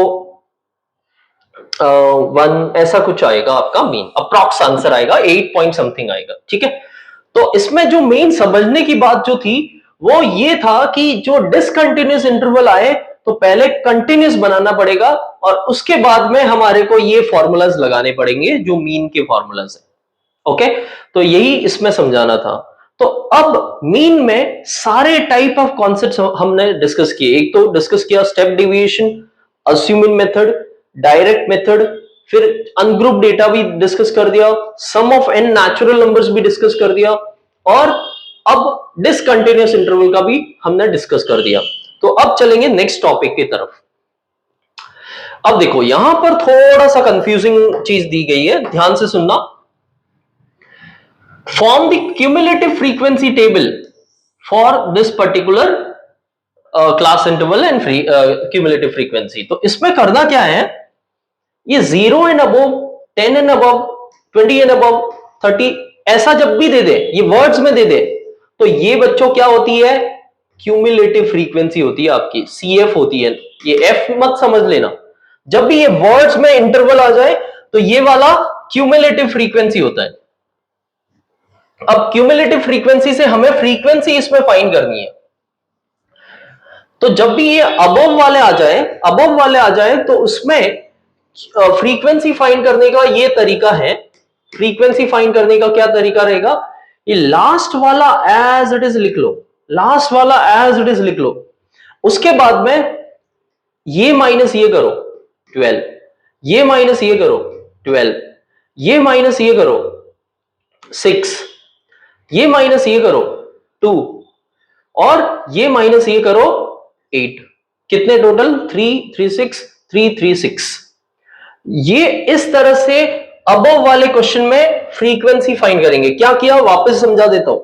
1 ऐसा कुछ आएगा आपका मीन, अप्रॉक्स आंसर आएगा 8 पॉइंट समथिंग आएगा, ठीक है। तो इसमें जो मेन समझने की बात जो थी वो ये था कि जो डिसकंटिन्यूअस इंटरवल आए तो पहले कंटिन्यूअस बनाना पड़ेगा और उसके बाद में हमारे को ये फॉर्मूलाज लगाने पड़ेंगे जो मीन के फॉर्मूलाज है। ओके, तो यही इसमें समझाना था। तो अब मीन में सारे टाइप ऑफ कॉन्सेप्ट्स हमने डिस्कस किए। एक तो डिस्कस किया step deviation, assuming method, direct method, फिर अनग्रुप डेटा भी डिस्कस कर दिया, सम ऑफ n नेचुरल नंबर्स भी डिस्कस कर दिया, और अब डिसकंटिन्यूअस इंटरवल का भी हमने डिस्कस कर दिया। तो अब चलेंगे नेक्स्ट टॉपिक की तरफ। अब देखो यहां पर थोड़ा सा कंफ्यूजिंग चीज दी गई है, ध्यान से सुनना। Form the cumulative frequency table for this particular class interval and cumulative frequency. तो इसमें करना क्या है, ये 0 and above, 10 and above, 20 and above, 30 ऐसा जब भी दे दे, ये वर्ड्स में दे दे, तो ये बच्चों क्या होती है, क्यूमुलेटिव फ्रीक्वेंसी होती है आपकी, CF होती है। ये F मत समझ लेना, जब भी ये वर्ड्स में इंटरवल आ जाए तो ये वाला क्यूमुलेटिव फ्रीक्वेंसी होता है। अब क्यूमुलेटिव फ्रीक्वेंसी से हमें फ्रीक्वेंसी इसमें फाइंड करनी है। तो जब भी ये अबव वाले आ जाए तो उसमें फ्रीक्वेंसी फाइंड करने का ये तरीका है। फ्रीक्वेंसी फाइंड करने का क्या तरीका रहेगा, ये लास्ट वाला एज इट इज लिख लो, लास्ट वाला एज इट इज लिख लो। उसके बाद में ये माइनस ये करो 12, ये माइनस ये करो 12, ये माइनस ये करो 6, ये माइनस ये करो 2 और ये माइनस ये करो 8। कितने टोटल 3 3 6 3 3 6। ये इस तरह से अबव वाले क्वेश्चन में फ्रीक्वेंसी फाइंड करेंगे। क्या किया वापस समझा देता हूं।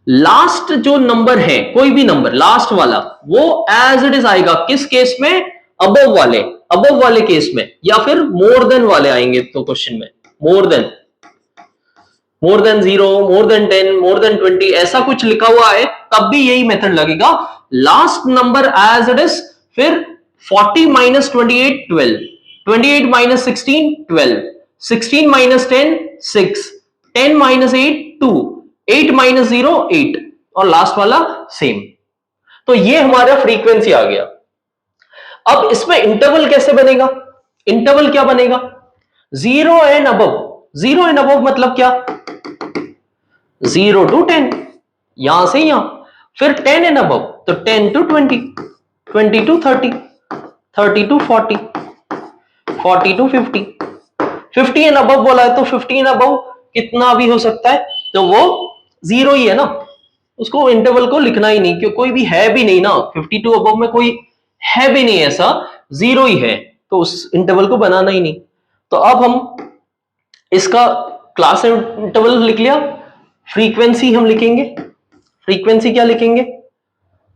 लास्ट जो नंबर है, कोई भी नंबर लास्ट वाला, वो एज इट इज आएगा किस केस में, अबव वाले केस में, या फिर मोर देन वाले आएंगे तो क्वेश्चन में more than 0, more than 10, more than 20 ऐसा कुछ लिखा हुआ है तब भी यही मेथड लगेगा। Last number as it is, फिर 40 minus 28 12, 28 minus 16 12, 16 minus 10 6, 10 minus 8 2, 8 minus 0 8 और लास्ट वाला सेम। तो ये हमारा फ्रीक्वेंसी आ गया। अब इसमें इंटरवल कैसे बनेगा, इंटरवल क्या बनेगा, 0 एंड अबव। 0 एंड अबव मतलब क्या, 0 to 10, यहां से यहां, फिर 10 एंड अबव तो 10 to 20, 20 to 30, 30 to 40, 40 to 50, 50 and above बोला है तो 50 एंड अबव कितना भी हो सकता है, तो वो 0 ही है ना, उसको इंटरवल को लिखना ही नहीं, क्योंकि कोई भी है भी नहीं ना, 52 अबव में कोई है भी नहीं ऐसा, 0 ही है, तो उस इंटरवल को बनाना ही नहीं। तो अब हम इसका क्लास इंटरवल लिख लिया, फ्रीक्वेंसी हम लिखेंगे, फ्रीक्वेंसी क्या लिखेंगे,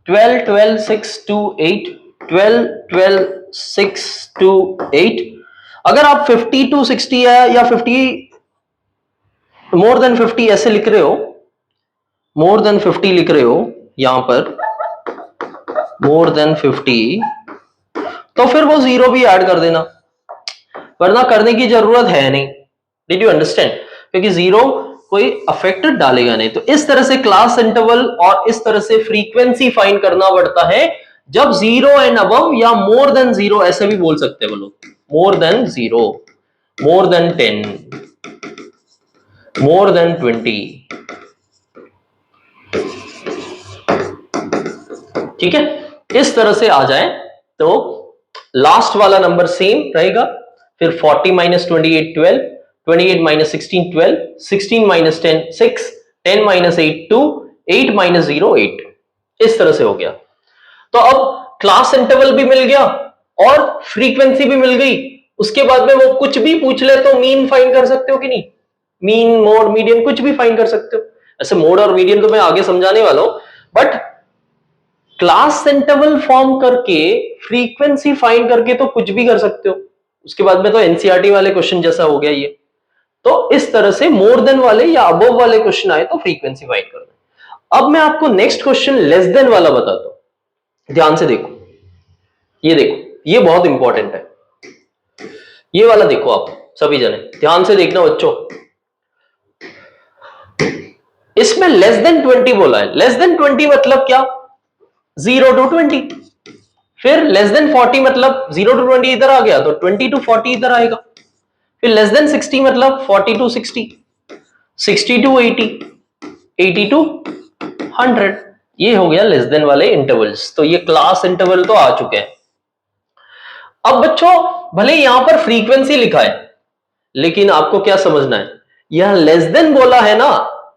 12 12 6 2 8, 12 12 6 2 8। अगर आप 50 to 60 है या 50 मोर देन 50 ऐसे लिख रहे हो, मोर देन 50 लिख रहे हो यहां पर मोर देन 50, तो फिर वो 0 भी ऐड कर देना, वरना करने की जरूरत है नहीं। डिड यू अंडरस्टैंड, क्योंकि 0 कोई अफेक्ट डालेगा नहीं। तो इस तरह से क्लास इंटरवल और इस तरह से फ्रीक्वेंसी फाइंड करना पड़ता है जब 0 एंड अबव या मोर देन 0 ऐसे भी बोल सकते हैं वो लोग, more than 0, more than 10, more than 20। ठीक है, इस तरह से आ जाए तो लास्ट वाला नंबर सेम रहेगा, फिर 40 minus 28 12, 28 minus 16 12, 16 minus 10 6, 10 minus 8 2, 8 minus 0 8। इस तरह से हो गया। तो अब क्लास इंटरवल भी मिल गया और फ्रीक्वेंसी भी मिल गई। उसके बाद में वो कुछ भी पूछ ले तो मीन फाइंड कर सकते हो कि नहीं, मीन मोड मीडियन कुछ भी फाइंड कर सकते हो। ऐसे मोड और मीडियन तो मैं आगे समझाने वाला हूं, बट क्लास इंटरवल फॉर्म करके फ्रीक्वेंसी फाइंड करके तो कुछ भी कर सकते हो। उसके बाद में तो एनसीईआरटी वाले क्वेश्चन जैसा हो गया ये। तो इस तरह से मोर देन वाले या अबव वाले क्वेश्चन आए तो फ्रीक्वेंसी फाइंड करना। अब मैं आपको नेक्स्ट क्वेश्चन लेस देन वाला बताता हूं, ध्यान से देखो, ये देखो, ये बहुत इंपॉर्टेंट है। ये वाला देखो, आप सभी जने ध्यान से देखना बच्चों। इसमें लेस देन 20 बोला है। लेस देन 20 मतलब क्या, 0 to 20। फिर लेस देन 40 मतलब 0 to 20 इधर आ गया तो 20 to 40 इधर आएगा। फिर लेस देन 60 मतलब 40 to 60, 60 to 80, 80 to 100। ये हो गया लेस देन वाले इंटरवल्स। तो ये क्लास इंटरवल तो आ चुके हैं। अब बच्चों भले यहां पर फ्रीक्वेंसी लिखा है, लेकिन आपको क्या समझना है, यह लेस देन बोला है ना,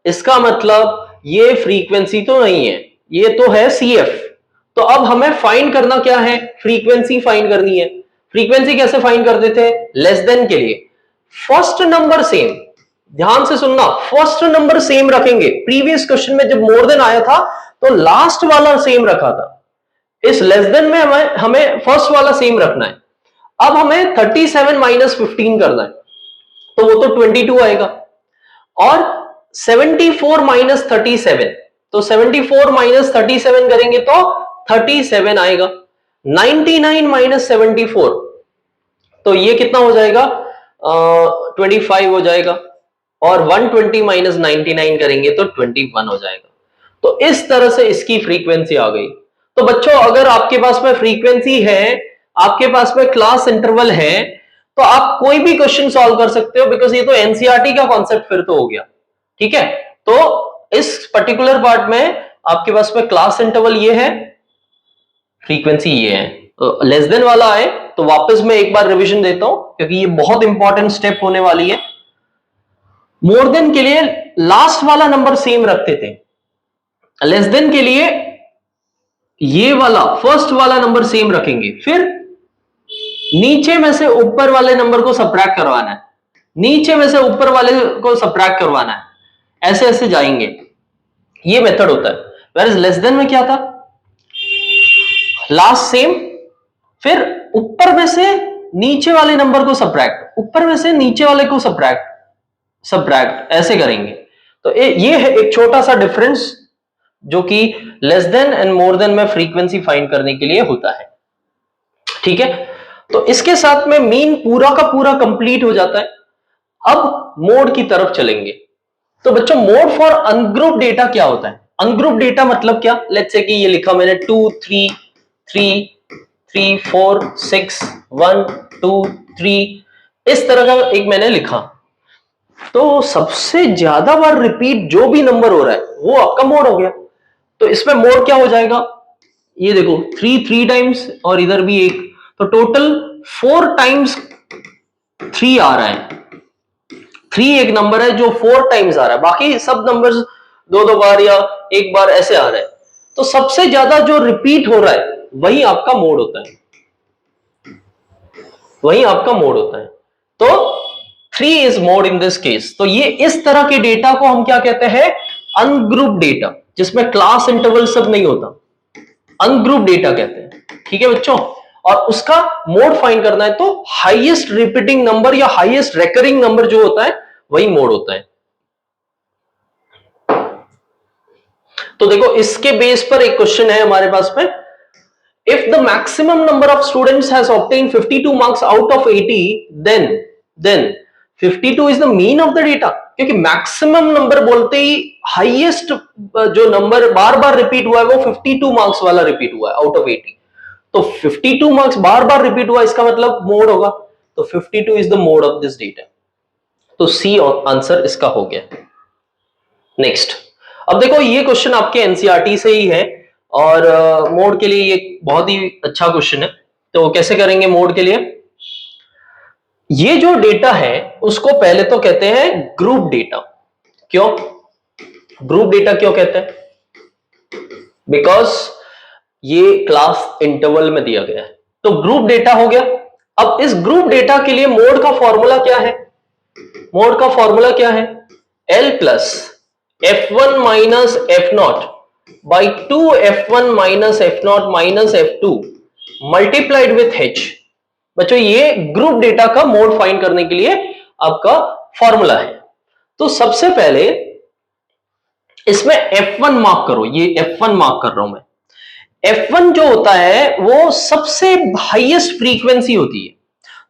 इसका मतलब ये फ्रीक्वेंसी तो नहीं है, ये तो है सीएफ। तो अब हमें फाइंड करना क्या है, फ्रीक्वेंसी फाइंड करनी है। फ्रीक्वेंसी कैसे फाइंड करते थे, लेस देन के लिए फर्स्ट नंबर सेम, ध्यान से सुनना, फर्स्ट नंबर सेम रखेंगे। प्रीवियस क्वेश्चन में जब मोर देन आया था तो लास्ट वाला सेम रखा था, इस लेस देन में हमें फर्स्ट वाला सेम रखना है। अब हमें 37 माइनस 15 करना है, तो वो तो 22 आएगा। और 74 माइनस 37, तो 74 माइनस 37 करेंगे तो 37 आएगा। 99 माइनस 74, तो ये कितना हो जाएगा, 25 हो जाएगा, और 120 माइनस 99 करेंगे तो 21 हो जाएगा। तो इस तरह से इसकी फ्रीक्वेंसी आ गई। तो बच्चों अगर आपके पास में फ्रीक्वेंसी है, आपके पास में क्लास इंटरवल है, तो आप कोई भी क्वेश्चन सॉल्व कर सकते हो, बिकॉज ये तो एनसीईआरटी का कॉन्सेप्ट फिर तो हो गया। ठीक है, तो इस पर्टिकुलर पार्ट में आपके पास में क्लास इंटरवल ये है, फ्रीक्वेंसी ये है। लेस देन वाला आए तो वापस मैं एक बार रिवीजन देता हूं, क्योंकि ये बहुत इंपॉर्टेंट स्टेप होने वाली है। मोर देन के लिए लास्ट वाला नंबर सेम रखते थे, लेस देन के लिए ये वाला फर्स्ट वाला नंबर सेम रखेंगे, फिर नीचे में से ऊपर वाले नंबर को सबट्रैक्ट करवाना है, नीचे में से ऊपर वाले को सबट्रैक्ट करवाना है, ऐसे ऐसे जाएंगे। ये मेथड होता है। वेयर इज लेस देन में क्या था, लास्ट सेम, फिर ऊपर में से नीचे वाले नंबर को सबट्रैक्ट, ऊपर में से नीचे वाले को सबट्रैक्ट ऐसे करेंगे। तो ये है एक छोटा सा डिफरेंस जो कि less than and more than में फ्रीक्वेंसी फाइंड करने के लिए होता है। ठीक है, तो इसके साथ में मीन पूरा का पूरा कंप्लीट हो जाता है। अब मोड की तरफ चलेंगे। तो बच्चों मोड फॉर अनग्रुप डेटा क्या होता है? अनग्रुप डेटा मतलब क्या? लेट्स से कि ये लिखा मैंने 2 3 3 3 4 6 1 2 3, इस तरह का एक मैंने लिखा। तो सबसे ज्यादा बार रिपीट जो भी नंबर हो रहा है वो आपका मोड हो गया। तो इसमें मोड क्या हो जाएगा, ये देखो 3 टाइम्स और इधर भी एक, तो टोटल 4 टाइम्स 3 आ रहा है। 3 एक नंबर है जो 4 टाइम्स आ रहा है, बाकी सब नंबर्स 2 बार या एक बार ऐसे आ रहे हैं। तो सबसे ज्यादा जो रिपीट हो रहा है वही आपका मोड होता है, वही आपका मोड होता है। तो 3 is mode in this case. तो ये इस तरह के डेटा को हम क्या कहते हैं, अनग्रुप डेटा, जिसमें क्लास इंटरवल सब नहीं होता, अनग्रुप डेटा कहते हैं। ठीक है बच्चों, और उसका मोड फाइंड करना है तो हाईएस्ट रिपीटिंग नंबर या हाईएस्ट रेकरिंग नंबर जो होता है वही मोड होता है। तो देखो इसके बेस पर एक क्वेश्चन है हमारे पास में, if the maximum number of students has obtained 52 marks out of 80, then 52 is the mean of the data। क्योंकि मैक्सिमम नंबर बोलते ही हाईएस्ट जो नंबर बार बार रिपीट हुआ है वो 52 मार्क्स वाला रिपीट हुआ है आउट ऑफ 80। तो 52 मार्क्स बार बार रिपीट हुआ, इसका मतलब मोड होगा। तो 52 is the mode of this data. तो सी आंसर इसका हो गया। नेक्स्ट, अब देखो ये क्वेश्चन आपके एनसीईआरटी से ही है, और मोड के लिए ये बहुत ही अच्छा क्वेश्चन है। तो कैसे करेंगे मोड के लिए, ये जो डेटा है उसको पहले तो कहते हैं ग्रुप डेटा। क्यों ग्रुप डेटा क्यों कहते हैं? बिकॉज ये क्लास इंटरवल में दिया गया है, तो ग्रुप डेटा हो गया। अब इस ग्रुप डेटा के लिए मोड का फॉर्मूला क्या है? मोड का फॉर्मूला क्या है? L plus F1 minus F0 by 2 F1 minus F0 minus F2 multiplied with H। बच्चों ये ग्रुप डेटा का मोड फाइंड करने के लिए आपका फॉर्मूला है। तो सबसे पहले इसमें F1 मार्क करो, ये F1 मार्क कर रहा हूं मैं। F1 जो होता है वो सबसे हाईएस्ट फ्रीक्वेंसी होती है।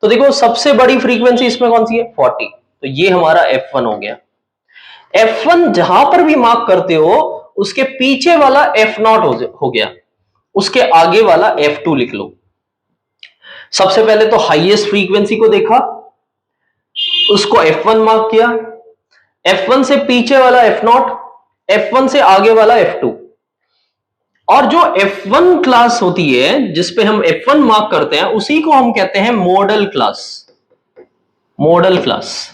तो देखो सबसे बड़ी फ्रीक्वेंसी इसमें कौन सी है? 40। तो ये हमारा F1 हो गया। F1 जहां पर भी मार्क करते हो उसके पीछे वाला F0 हो गया, उसके आगे वाला F2 लिख लो। सबसे पहले तो हाईएस्ट फ्रीक्वेंसी को देखा, उसको F1 मार्क किया, F1 से पीछे वाला F0, F1 से आगे वाला F2। और जो F1 क्लास होती है जिसपे हम F1 मार्क करते हैं उसी को हम कहते हैं model class. Model class,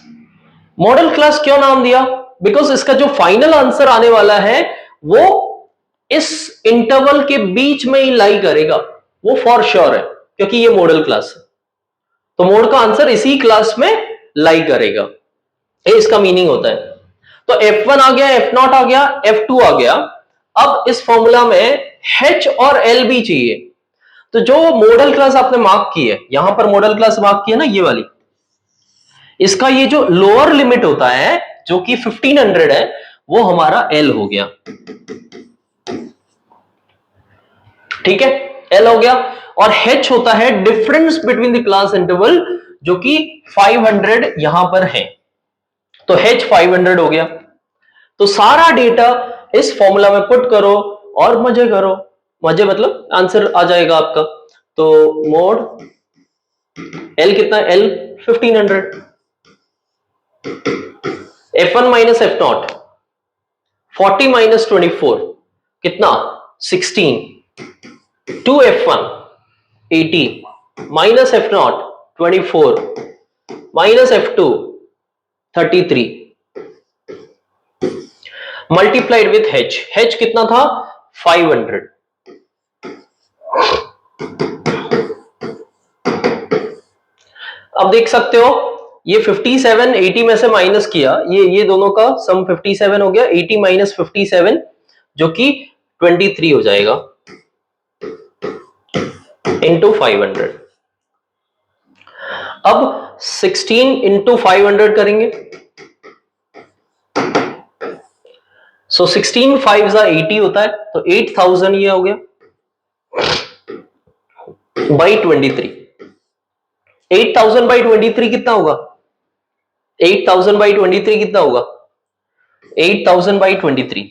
model class क्यों नाम दिया? बिकॉज इसका जो फाइनल आंसर आने वाला है वो इस इंटरवल के बीच में ही लाई करेगा, वो फॉर श्योर है, क्योंकि ये मॉडल क्लास है। तो मोड का आंसर इसी क्लास में लाई करेगा, ये इसका मीनिंग होता है। तो F1 आ गया, F0 आ गया, F2 आ गया। अब इस फॉर्मूला में H और L भी चाहिए। तो जो मॉडल क्लास आपने मार्क की है, यहां पर मॉडल क्लास मार्क की है ना ये वाली, इसका ये जो लोअर लिमिट होता है जो कि 1500 है वो हमारा L हो गया। ठीक है, L हो गया। और H होता है difference between the class interval जो कि 500 यहां पर है, तो H 500 हो गया। तो सारा डेटा इस फॉर्मूला में पुट करो और मजे करो, मजे मतलब आंसर आ जाएगा आपका। तो मोड L कितना, L 1500, F1 minus F not 40 minus 24 कितना 16, 2F1 80 minus F not 24 minus F2 33 multiplied with H कितना था 500। अब देख सकते हो ये 57 80 में से माइनस किया, ये दोनों का सम 57 हो गया, 80 माइनस 57 जो कि 23 हो जाएगा इंटू 500। अब 16 इंटू 500 करेंगे, सो 16 5 80 होता है, तो 8000 ये हो गया बाई 23। 8000 बाई 23 कितना होगा, 8000 बाई 23 कितना होगा, 8000 बाई 23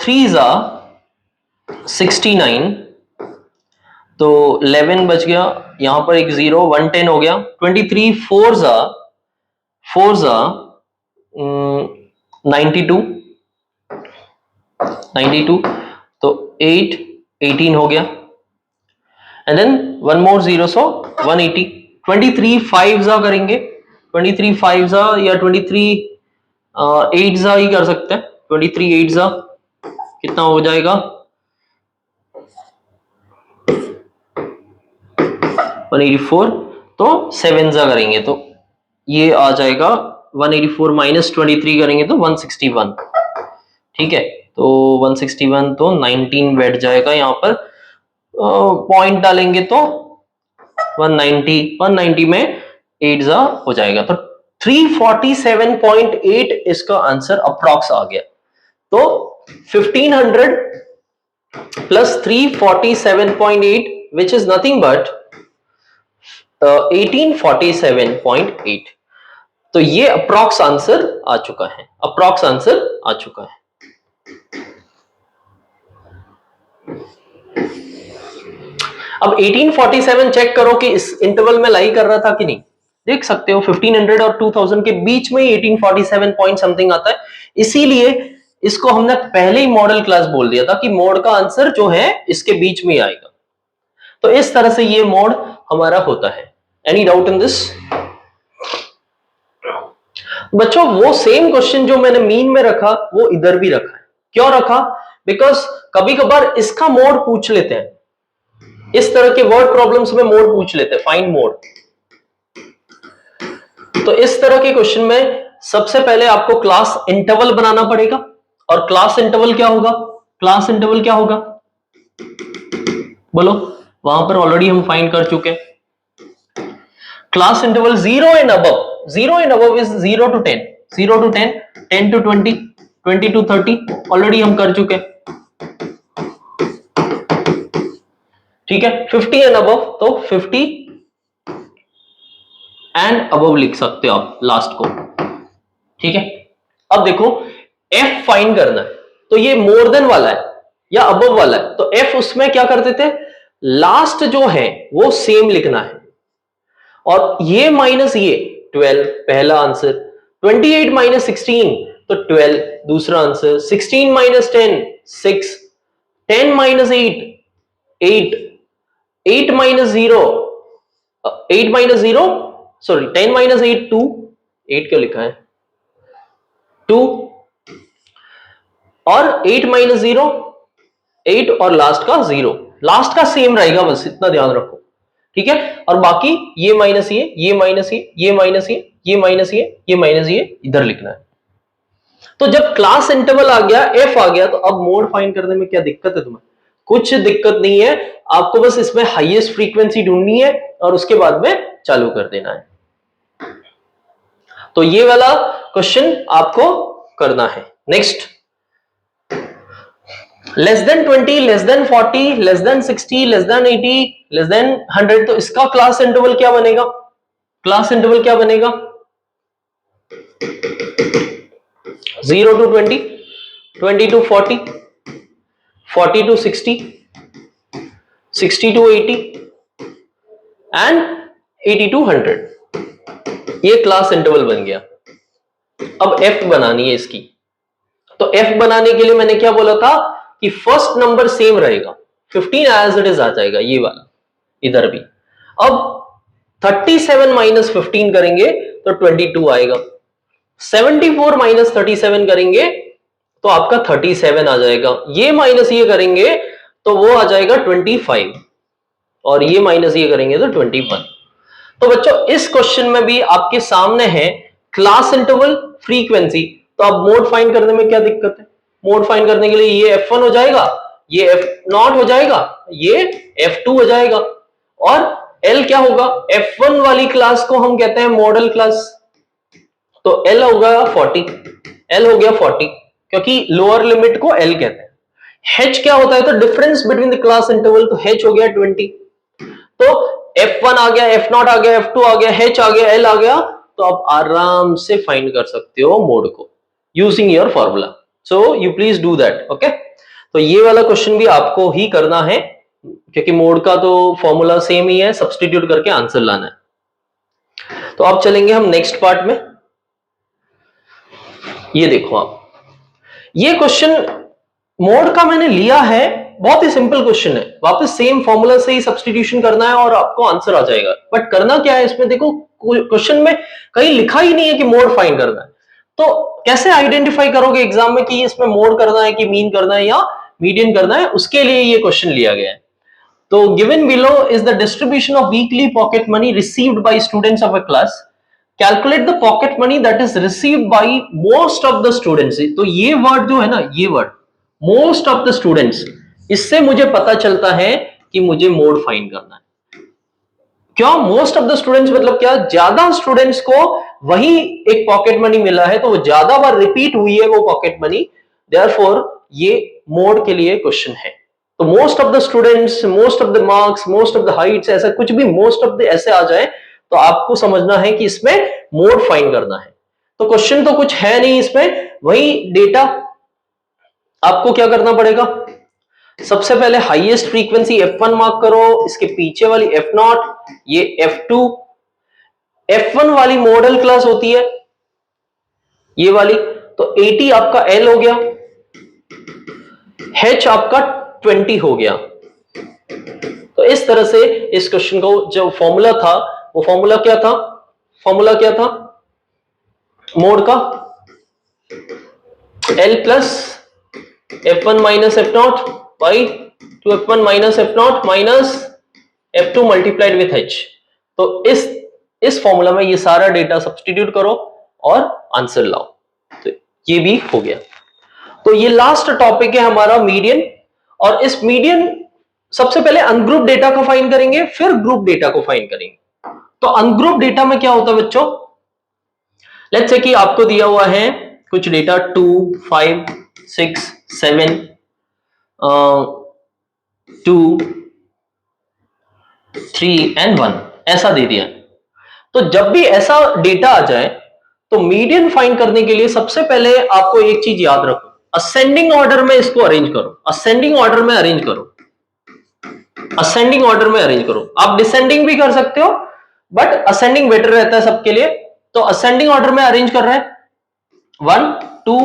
3 जा 69, तो 11 बच गया, यहां पर एक 0 110 हो गया। 23 4 जा 92 तो 8 18 हो गया, and then one more 0 so 180। 23 5 जा करेंगे, 23 5 जा या 23 8 जा ही कर सकते हैं। 23 8 जा कितना हो जाएगा 184, तो 7 जा करेंगे तो ये आ जाएगा 184 माइनस 23 करेंगे तो 161। ठीक है, तो 161 तो 19 बैठ जाएगा, यहां पर पॉइंट डालेंगे तो 190 में 8 जा हो जाएगा, तो 347.8 इसका आंसर अप्रॉक्स आ गया। तो 1500 plus 347.8 which is nothing but 1847.8। तो ये अप्रॉक्स आंसर आ चुका है, अप्रॉक्स आंसर आ चुका है। अब 1847 चेक करो कि इस इंटरवल में लाई कर रहा था कि नहीं। देख सकते हो 1500 और 2000 के बीच में ही 1847 पॉइंट समथिंग आता है, इसीलिए इसको हमने पहले ही मॉडल क्लास बोल दिया था कि मोड का आंसर जो है इसके बीच में ही आएगा। तो इस तरह से ये मोड हमारा होता है। एनी डाउट इन दिस बच्चों? वो सेम क्वेश्चन जो मैंने मीन में रखा वो इधर भी रखा है। क्यों रखा? बिकॉज कभी कभार इसका मोड पूछ लेते हैं, इस तरह के वर्ड प्रॉब्लम्स में मोड पूछ लेते हैं, फाइंड मोड। तो इस तरह के क्वेश्चन में सबसे पहले आपको क्लास इंटरवल बनाना पड़ेगा। और क्लास इंटरवल क्या होगा? क्लास इंटरवल क्या होगा बोलो? वहां पर ऑलरेडी हम फाइंड कर चुके हैं। Class interval 0 and above, 0 and above is 0 to 10, 0 to 10, 10 to 20, 20 to 30 already हम कर चुके हैं। ठीक है, 50 एंड अबव, तो 50 एंड अबव लिख सकते हो आप लास्ट को। ठीक है, अब देखो f फाइंड करना है, तो ये मोर देन वाला है या अबव वाला है, तो f उसमें क्या करते थे, लास्ट जो है वो सेम लिखना है। और ये माइनस ये 12 पहला आंसर, 28 माइनस 16 तो 12 दूसरा answer, 16 minus 10 6, 10 minus 8 8, 8 minus 0 8 minus 0 sorry 10 minus 8 2, 8 क्यों लिखा है 2, और 8 माइनस 0 8 और लास्ट का 0, लास्ट का सेम रहेगा, बस इतना ध्यान रखो। ठीक है, और बाकी ये माइनस ये माइनस ये माइनस ये माइनस ये माइनस ये इधर लिखना है। तो जब क्लास इंटरवल आ गया, एफ आ गया, तो अब मोड फाइंड करने में क्या दिक्कत है तुम्हें? कुछ दिक्कत नहीं है, आपको बस इसमें हाईएस्ट फ्रीक्वेंसी ढूंढनी है और उसके बाद में चालू कर देना है। तो ये वाला क्वेश्चन आपको करना है। Next less than 20, less than 40, less than 60, less than 80, less than 100, तो इसका क्लास इंटरवल क्या बनेगा? क्लास इंटरवल क्या बनेगा? 0 to 20, 20 to 40, 40 to 60, 60 to 80 and 80 to 100। ये क्लास इंटरवल बन गया। अब f बनानी है इसकी, तो f बनाने के लिए मैंने क्या बोला था कि फर्स्ट नंबर सेम रहेगा, 15 एज इट इज आ जाएगा ये वाला इधर भी। अब 37 माइनस 15 करेंगे तो 22 आएगा, 74 माइनस 37 करेंगे तो आपका 37 आ जाएगा, ये माइनस ये करेंगे तो वो आ जाएगा 25, और ये माइनस ये करेंगे तो 21। तो बच्चों इस क्वेश्चन में भी आपके सामने है क्लास इंटरवल, फ्रीक्वेंसी, तो अब मोड फाइंड करने में क्या दिक्कत है? मोड फाइंड करने के लिए ये F1 हो जाएगा, ये F0 हो जाएगा, ये F2 हो जाएगा, और L क्या होगा? F1 वाली क्लास को हम कहते हैं मॉडल क्लास, तो L होगा 40, L हो गया 40, क्योंकि लोअर लिमिट को L कहते हैं। H क्या होता है? तो difference between the class interval, तो H हो गया 20। तो F1 आ गया, F0 आ गया, F2 आ गया, H आ गया, L आ गया, तो आप आराम से फाइंड कर सकते हो मोड को using your formula. So you please do that, okay. तो ये वाला क्वेश्चन भी आपको ही करना है, क्योंकि मोड का तो फॉर्मूला सेम ही है, सब्स्टिट्यूट करके आंसर लाना है। तो अब चलेंगे हम नेक्स्ट पार्ट में। ये देखो आप, ये क्वेश्चन मोड का मैंने लिया है, बहुत ही सिंपल क्वेश्चन है, वापस सेम फॉर्मूला से ही सब्स्टिट्यूशन करना है और आपको आंसर आ जाएगा। बट करना क्या है इसमें, देखो क्वेश्चन में कहीं लिखा ही नहीं है कि मोड फाइंड करना है, तो कैसे आइडेंटिफाई करोगे एग्जाम में कि इसमें मोड करना है कि मीन करना है या मीडियन करना है? उसके लिए ये क्वेश्चन लिया गया है। तो given below is the distribution of weekly pocket money received by students of a class, calculate the pocket money that is received by most of the students. तो ये वर्ड जो है ना, ये word most of the students, इससे मुझे पता चलता है कि मुझे मोड फाइंड करना है। क्यों मोस्ट ऑफ द स्टूडेंट्स मतलब क्या? ज्यादा स्टूडेंट्स को वही एक पॉकेट मनी मिला है, तो वो ज्यादा बार रिपीट हुई है वो पॉकेट मनी, देयरफॉर ये मोड के लिए क्वेश्चन है। तो most of the students, most of the marks, most of the Heights, ऐसा कुछ भी मोस्ट ऑफ द ऐसे आ जाए तो आपको समझना है कि इसमें मोड फाइंड करना है। तो क्वेश्चन तो कुछ है नहीं इसमें, वही डेटा आपको क्या करना पड़ेगा? सबसे पहले हाईएस्ट फ्रीक्वेंसी F1 मार्क करो, इसके पीछे वाली F0, ये F2। F1 वाली मॉडल क्लास होती है ये वाली, तो 80 आपका L हो गया, H आपका 20 हो गया। तो इस तरह से इस क्वेश्चन को जो फॉर्मूला था, वो फॉर्मूला क्या था? फॉर्मूला क्या था मोड का? L plus F1 minus F0 by 2F1 minus F0 minus F2 multiplied with H। तो इस फॉर्मूला में ये सारा डेटा सब्स्टिट्यूट करो और आंसर लाओ, तो ये भी हो गया। तो ये लास्ट टॉपिक है हमारा मीडियन, और इस मीडियन सबसे पहले अनग्रुप डेटा को फाइंड करेंगे, फिर ग्रुप डेटा को फाइंड करेंगे। तो अनग्रुप डेटा में क्या होता है बच्चों? लेट्स से कि आपको दिया हुआ है कुछ डेटा 2, 5, 6, 7, 2, 3 and 1 ऐसा दे दिया। तो जब भी ऐसा डेटा आ जाए तो मीडियन फाइंड करने के लिए सबसे पहले आपको एक चीज याद रखो, असेंडिंग ऑर्डर में इसको अरेंज करो, असेंडिंग ऑर्डर में अरेंज करो, असेंडिंग ऑर्डर में अरेंज करो। आप डिसेंडिंग भी कर सकते हो, बट असेंडिंग बेटर रहता है सबके लिए। तो असेंडिंग ऑर्डर में अरेंज कर रहे हैं 1, 2,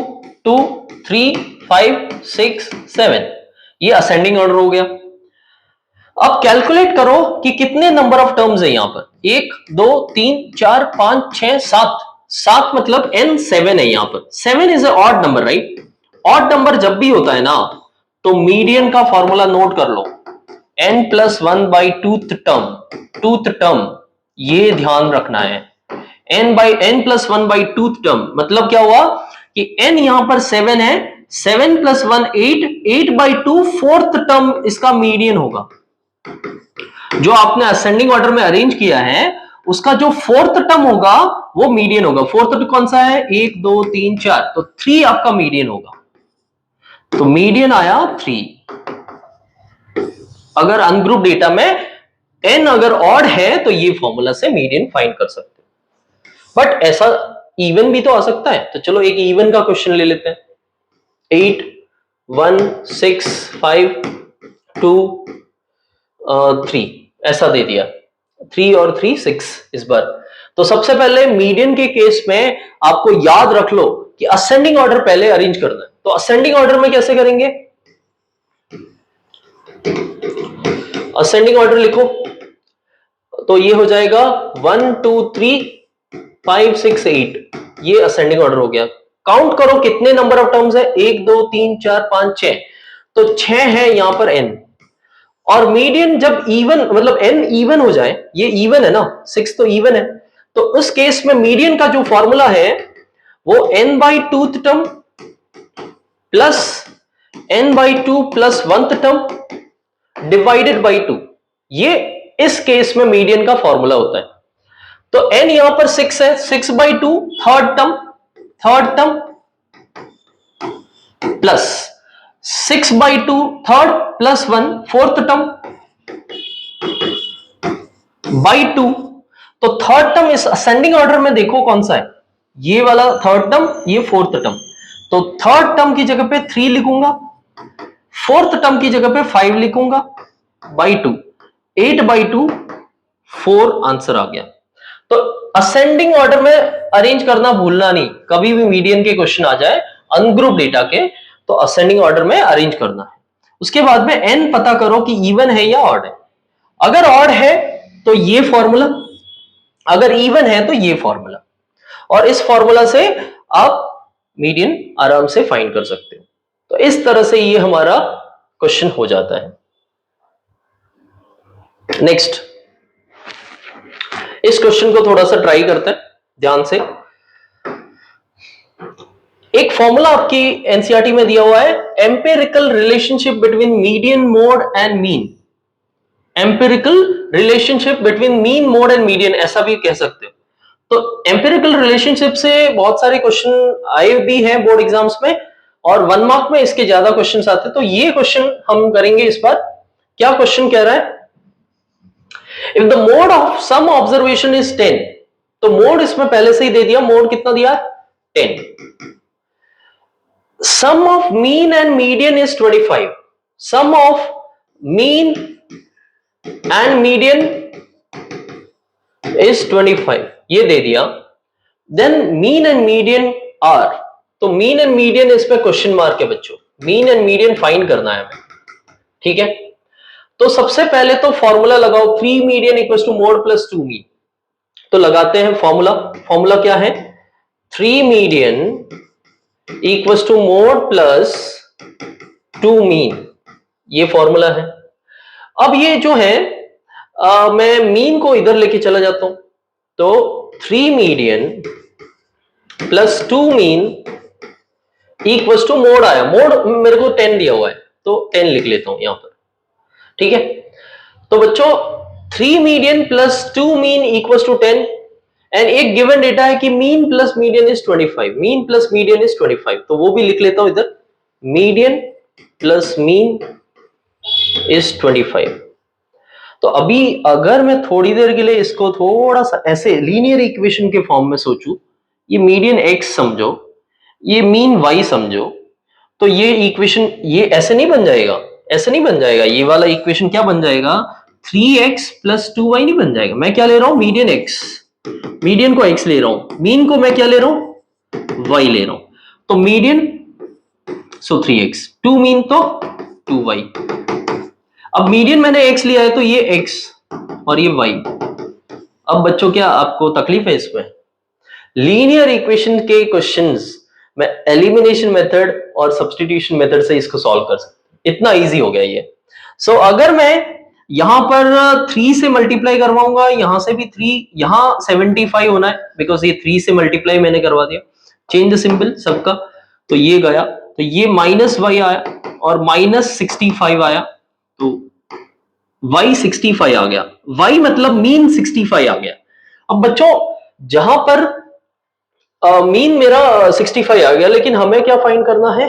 2, 3, 5, 6, 7, ये असेंडिंग ऑर्डर हो गया। अब कैलकुलेट करो कि कितने नंबर ऑफ टर्म्स है यहां पर, 1, 2, 3, 4, 5, 6, 7, 7 मतलब n7 है यहां पर। 7 is a odd number, right? Odd number जब भी होता है ना, तो मीडियन का फॉर्मूला नोट कर लो, n plus 1 by tooth term, ये ध्यान रखना है। n plus 1 by tooth term मतलब क्या हुआ कि n यहां पर 7 है, 7 प्लस 1 8, 8 बाई 2 फोर्थ टर्म इसका मीडियन होगा। जो आपने असेंडिंग ऑर्डर में अरेंज किया है उसका जो फोर्थ टर्म होगा वो मीडियन होगा। फोर्थ टर्म कौन सा है? 1, 2, 3, 4, तो 3 आपका मीडियन होगा। तो मीडियन आया 3। अगर अनग्रुप डेटा में n अगर ऑड है तो ये फॉर्मूला से मीडियन फाइंड कर सकते हैं। बट ऐसा इवन भी तो आ सकता है, तो चलो एक इवन का क्वेश्चन ले लेते हैं। 8 1 6 5 2 3 ऐसा दे दिया, 3 और 3 6 इस बार। तो सबसे पहले मीडियन के केस में आपको याद रख लो कि असेंडिंग ऑर्डर पहले अरेंज करना है। तो असेंडिंग ऑर्डर में कैसे करेंगे? असेंडिंग ऑर्डर लिखो, तो ये हो जाएगा 1 2 3 5 6 8, ये असेंडिंग ऑर्डर हो गया। काउंट करो कितने नंबर ऑफ टर्म्स है, 1 2 3 4 5 6, तो 6 है यहां पर n। और मीडियन जब इवन मतलब n इवन हो जाए, ये इवन है ना, 6 तो इवन है, तो उस केस में मीडियन का जो फॉर्मूला है वो n by tooth term plus n by 2 plus 1th term divided by 2, ये इस केस में मीडियन का फॉर्मूला होता है। तो n यहां पर 6 है, 6 by 2 third term plus 6 by 2 third plus 1 fourth term by 2। तो थर्ड टर्म इस असेंडिंग ऑर्डर में देखो कौन सा है, ये वाला थर्ड टर्म, ये फोर्थ टर्म। तो थर्ड टर्म की जगह पे 3 लिखूंगा, फोर्थ टर्म की जगह पे 5 लिखूंगा बाई 2, 8 बाई 2 4 आंसर आ गया। तो असेंडिंग ऑर्डर में अरेंज करना भूलना नहीं, कभी भी मीडियन के क्वेश्चन आ जाए अनग्रुप डेटा के तो असेंडिंग ऑर्डर में अरेंज करना है। उसके बाद में n पता करो कि इवन है या ऑड है। अगर ऑड है तो ये फॉर्मूला, अगर इवन है तो ये फॉर्मूला, और इस फॉर्मूला से आप मीडियन आराम से फाइंड कर सकते हो। तो इस तरह से ये हमारा क्वेश्चन हो जाता है। नेक्स्ट, इस क्वेश्चन को थोड़ा सा ट्राई करते हैं ध्यान से। एक फॉर्मूला आपकी एनसीईआरटी में दिया हुआ है, empirical relationship between median mode and mean. Empirical relationship between mean mode and median, ऐसा भी कह सकते हो। तो एम्पिरिकल रिलेशनशिप से बहुत सारे क्वेश्चन आए भी हैं बोर्ड एग्जाम्स में, और 1 मार्क में इसके ज्यादा क्वेश्चन आते हैं। तो ये क्वेश्चन हम करेंगे इस बार। क्या क्वेश्चन कह रहा है? If the mode of some observation is 10, तो मोड इसमें पहले से ही दे दिया, मोड कितना दिया? 10। Sum of mean and median is 25, sum of mean and median is 25, ये दे दिया। Then mean and median are, तो मीन एंड मीडियन इस पे क्वेश्चन मार्क है बच्चों, मीन एंड मीडियन फाइंड करना है हमें, ठीक है। तो सबसे पहले तो फॉर्मूला लगाओ, 3 median equals to mode plus 2 mean. तो लगाते हैं फॉर्मूला। फॉर्मूला क्या है? 3 median equals to mode plus 2 mean, ये फॉर्मूला है। अब ये जो है मैं मीन को इधर लेके चला जाता हूं, तो 3 median plus 2 mean equals to mode आया, मोड मेरे को 10 दिया हुआ है तो 10 लिख लेता हूं यहां पर, ठीक है। तो बच्चों 3 median plus 2 mean equals to 10, and एक गिवन डेटा है कि mean plus median is 25, mean plus median is 25, तो वो भी लिख लेता हूं इधर, मीडियन प्लस मीन इज 25। तो अभी अगर मैं थोड़ी देर के लिए इसको थोड़ा सा ऐसे लीनियर इक्वेशन के फॉर्म में सोचूं, ये मीडियन x समझो, ये मीन y समझो, तो ये इक्वेशन ये ऐसे नहीं बन जाएगा, ऐसे नहीं बन जाएगा। ये वाला इक्वेशन क्या बन जाएगा? 3x प्लस 2y नहीं बन जाएगा। मैं क्या ले रहा हूं? मीडियन x, मीडियन को x ले रहा हूं, मीन को मैं क्या ले रहा हूं? y ले रहा हूं। तो मीडियन सो 3x, 2 मीन तो 2y। अब मीडियन मैंने x लिया है तो ये x और ये y। अब बच्चों क्या आपको तकलीफ है इसमें? लीनियर इक्वेशन के क्वेश्चंस मैं एलिमिनेशन मेथड और सब्स्टिट्यूशन मेथड से इसको सॉल्व कर सकता हूं, इतना इजी हो गया ये। सो अगर मैं यहां पर 3 से मल्टीप्लाई करवाऊंगा, यहां से भी 3, यहां 75 होना है बिकॉज ये 3 से मल्टीप्लाई मैंने करवा दिया, चेंज द सिंबल सबका, तो ये गया, तो ये माइनस y आया और माइनस 65 आया, तो y 65 आ गया, y मतलब मीन 65 आ गया। अब बच्चों जहां पर मीन मेरा 65 आ गया, लेकिन हमें क्या फाइंड करना है?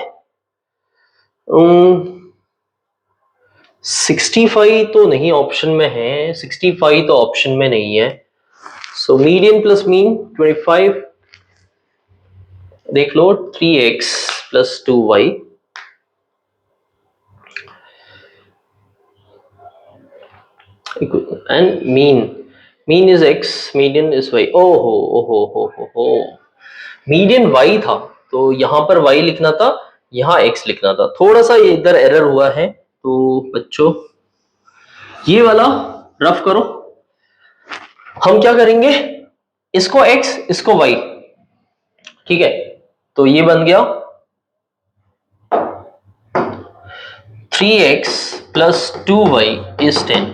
65 तो नहीं ऑप्शन में है, 65 तो ऑप्शन में नहीं है। सो मीडियन प्लस मीन 25, देख लो 3x plus 2y and mean is x, median is y। ओहो ओहो हो, मीडियन y था तो यहां पर y लिखना था, यहां x लिखना था, थोड़ा सा ये इधर एरर हुआ है। तो बच्चों ये वाला रफ करो, हम क्या करेंगे, इसको x इसको y, ठीक है। तो ये बन गया 3x प्लस 2y इज 10।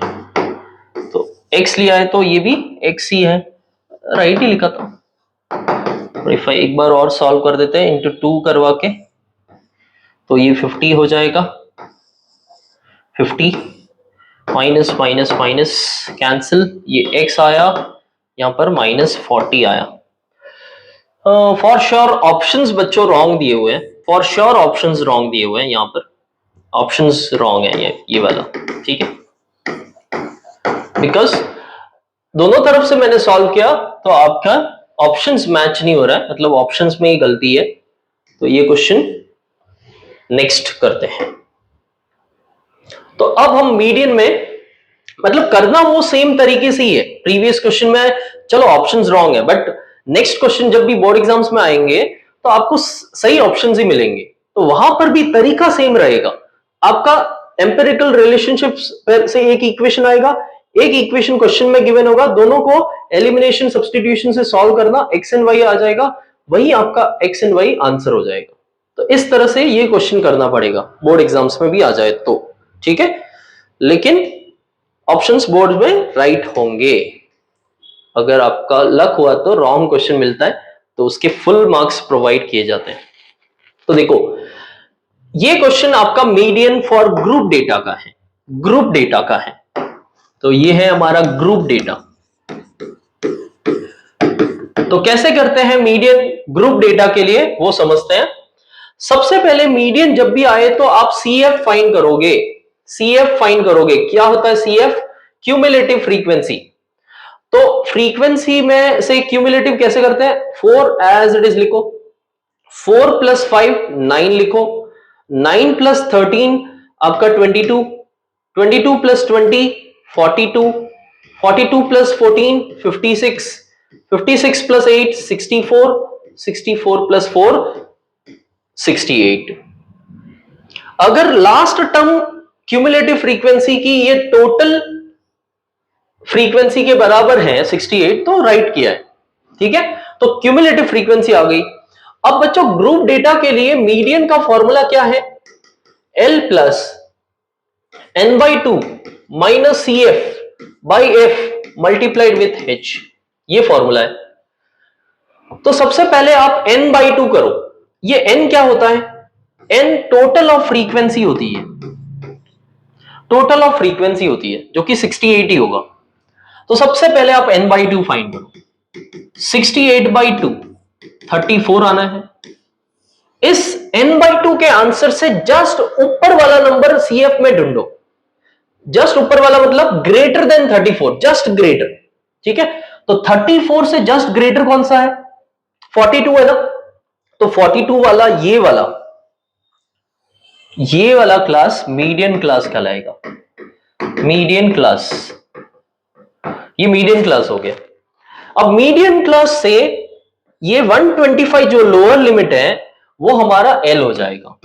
तो x लिया है तो ये भी x ही है, राइट ही लिखा था। 25 एक बार और सॉल्व कर देते हैं इंटू 2 करवा के, तो ये 50 हो जाएगा। 50 माइनस माइनस माइनस कैंसिल, ये x आया, यहां पर माइनस 40 आया। फॉर श्योर ऑप्शंस बच्चों रॉन्ग दिए हुए हैं, फॉर श्योर ऑप्शंस रॉन्ग दिए हुए हैं, यहाँ पर ऑप्शंस रॉन्ग है ये वाला, ठीक है। बिकॉज दोनों तरफ से मैंने सॉल्व किया तो आपका ऑप्शंस मैच नहीं हो रहा है, मतलब ऑप्शंस में ही गलती है। तो ये क्वेश्चन नेक्स्ट करते हैं। तो अब हम मीडियन में, मतलब करना वो सेम तरीके से ही है, प्रीवियस क्वेश्चन में चलो ऑप्शंस रॉन्ग है, बट नेक्स्ट क्वेश्चन जब भी बोर्ड एग्जाम्स में आएंगे तो आपको सही ऑप्शंस ही मिलेंगे, तो वहां पर भी तरीका सेम रहेगा। आपका एम्पिरिकल रिलेशनशिप से एक इक्वेशन आएगा, एक इक्वेशन क्वेश्चन में गिवन होगा, दोनों को एलिमिनेशन सब्स्टिट्यूशन से सॉल्व करना, एक्स एंड वाई आ जाएगा, वही आपका एक्स एंड वाई आंसर हो जाएगा। तो इस तरह से ये क्वेश्चन करना पड़ेगा, बोर्ड एग्जाम्स में भी आ जाए तो, ठीक है। लेकिन ऑप्शंस बोर्ड में राइट होंगे, अगर आपका लक हुआ तो रॉन्ग क्वेश्चन मिलता है तो उसके फुल मार्क्स प्रोवाइड किए जाते हैं। तो देखो ये क्वेश्चन आपका मीडियन फॉर ग्रुप डेटा का है, ग्रुप डेटा का है। तो ये है हमारा ग्रुप डेटा। तो कैसे करते हैं मीडियन ग्रुप डेटा के लिए वो समझते हैं। सबसे पहले मीडियन जब भी आए तो आप CF फाइंड करोगे, CF फाइंड करोगे। क्या होता है CF? Cumulative frequency. तो फ्रीक्वेंसी में से क्यूमुलेटिव कैसे करते हैं, 4 एज इट इज लिखो, 4 प्लस 5 9 लिखो, 9 प्लस 13 आपका 22, 22 प्लस 20 42, 42 प्लस 14 56, 56 प्लस 8 64, 64 प्लस 4 68। अगर लास्ट टर्म क्यूमुलेटिव फ्रीक्वेंसी की ये टोटल फ्रीक्वेंसी के बराबर है 68, तो राइट किया है, ठीक है। तो क्यूमुलेटिव फ्रीक्वेंसी आ गई। अब बच्चों ग्रुप डेटा के लिए मीडियन का फॉर्मूला क्या है, L plus n by 2 minus CF by F multiplied with H, ये फॉर्मूला है। तो सबसे पहले आप n बाई 2 करो। ये n क्या होता है, n टोटल ऑफ फ्रीक्वेंसी होती है, टोटल ऑफ फ्रीक्वेंसी होती है, जो कि 68 ही होगा। तो सबसे पहले आप n बाई 2 फाइंड करो, 68 बाई 2 34 आना है। इस n बाई 2 के आंसर से जस्ट ऊपर वाला नंबर CF में ढूंढो, जस्ट ऊपर वाला मतलब ग्रेटर देन 34, जस्ट ग्रेटर, ठीक है। तो 34 से जस्ट ग्रेटर कौन सा है, 42 है ना। तो 42 वाला ये वाला क्लास मीडियन क्लास कहलाएगा, मीडियन क्लास, ये मीडियन क्लास हो गया। अब मीडियन क्लास से ये 125 जो लोअर लिमिट है वो हमारा L हो जाएगा,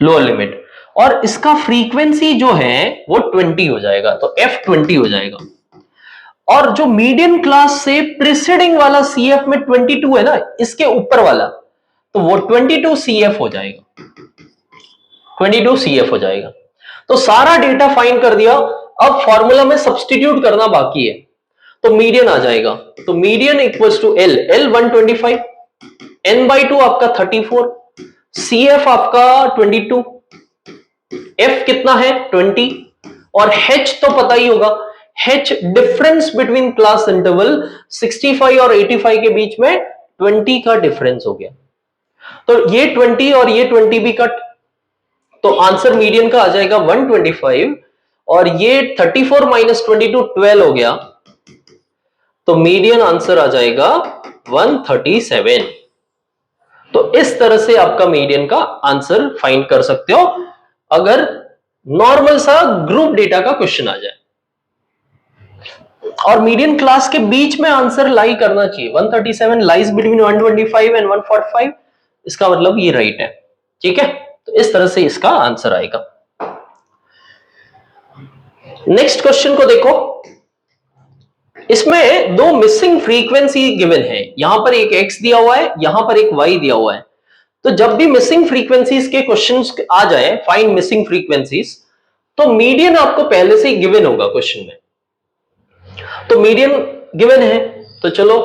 लोअर लिमिट, और इसका फ्रीक्वेंसी जो है वो 20 हो जाएगा, तो F20 हो जाएगा। और जो मीडियन क्लास से प्रीसीडिंग वाला CF में 22 है ना, इसके ऊपर वाला, तो वो 22 CF हो जाएगा, 22 CF हो जाएगा। तो सारा डेटा फाइंड कर दिया, अब फॉर्मूला में सब्स्टिट्यूट करना बाकी है, तो मीडियन आ जाएगा। तो median equals to L 125, n by 2 आपका 34, CF आपका 22, F कितना है 20, और H तो पता ही होगा, H difference between class interval 65 और 85 के बीच में 20 का डिफरेंस हो गया। तो ये 20 और ये 20 भी कट, तो आंसर मीडियन का आ जाएगा 125 और ये 34 माइनस 22 12 हो गया, तो मीडियन आंसर आ जाएगा 137। तो इस तरह से आपका मीडियन का आंसर फाइंड कर सकते हो अगर नॉर्मल सा ग्रुप डेटा का क्वेश्चन आ जाए। और मीडियन क्लास के बीच में आंसर लाई करना चाहिए। 137 लाइज बिटवीन 125 एंड 145, इसका मतलब ये राइट है। ठीक है, तो इस तरह से इसका आंसर आएगा। नेक्स्ट क्वेश्चन को देखो, इसमें दो मिसिंग फ्रीक्वेंसी गिवन है। यहां पर एक x दिया हुआ है, यहां पर एक y दिया हुआ है। तो जब भी मिसिंग फ्रीक्वेंसीज के क्वेश्चंस आ जाए, फाइंड मिसिंग फ्रीक्वेंसीज, तो मीडियन आपको पहले से ही गिवन होगा क्वेश्चन में। तो मीडियन गिवन है, तो चलो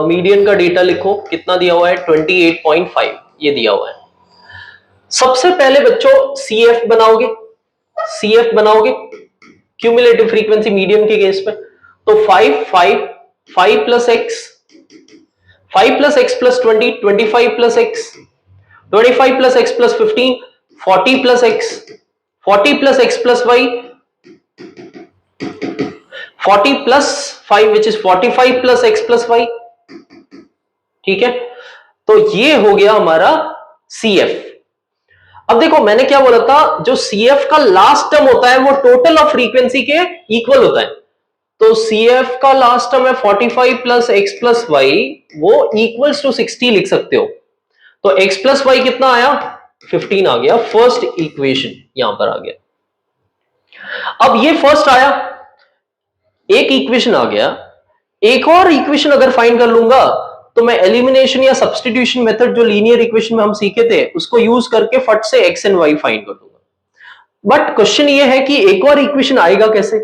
मीडियन का डेटा लिखो। कितना दिया हुआ है? 28.5 ये दिया हुआ है। सबसे पहले बच्चों CF बनाओगे, CF बनाओगे क्यूमुलेटिव फ्रीक्वेंसी मीडियन के केस में। तो 5 plus x, 5 plus x plus 20, 25 plus x, 25 plus x plus 15, 40 plus x, 40 plus x plus y, 40 plus 5 which is 45 plus x plus y। ठीक है, तो ये हो गया हमारा CF। अब देखो मैंने क्या बोला था, जो CF का लास्ट टर्म होता है वो टोटल ऑफ फ्रीक्वेंसी के इक्वल होता है। तो CF का लास्ट टर्म है 45 प्लस x प्लस y, वो इक्वल्स टू 60 लिख सकते हो। तो x प्लस y कितना आया? 15 आ गया। फर्स्ट इक्वेशन यहां पर आ गया। अब ये फर्स्ट आया, एक इक्वेशन आ गया। एक और इक्वेशन अगर फाइंड कर लूंगा तो मैं एलिमिनेशन या सब्स्टिट्यूशन मेथड जो लीनियर इक्वेशन में हम सीखे थे उसको यूज करके फट से x एंड y फाइंड कर दूंगा। बट क्वेश्चन ये है कि एक और इक्वेशन आएगा कैसे?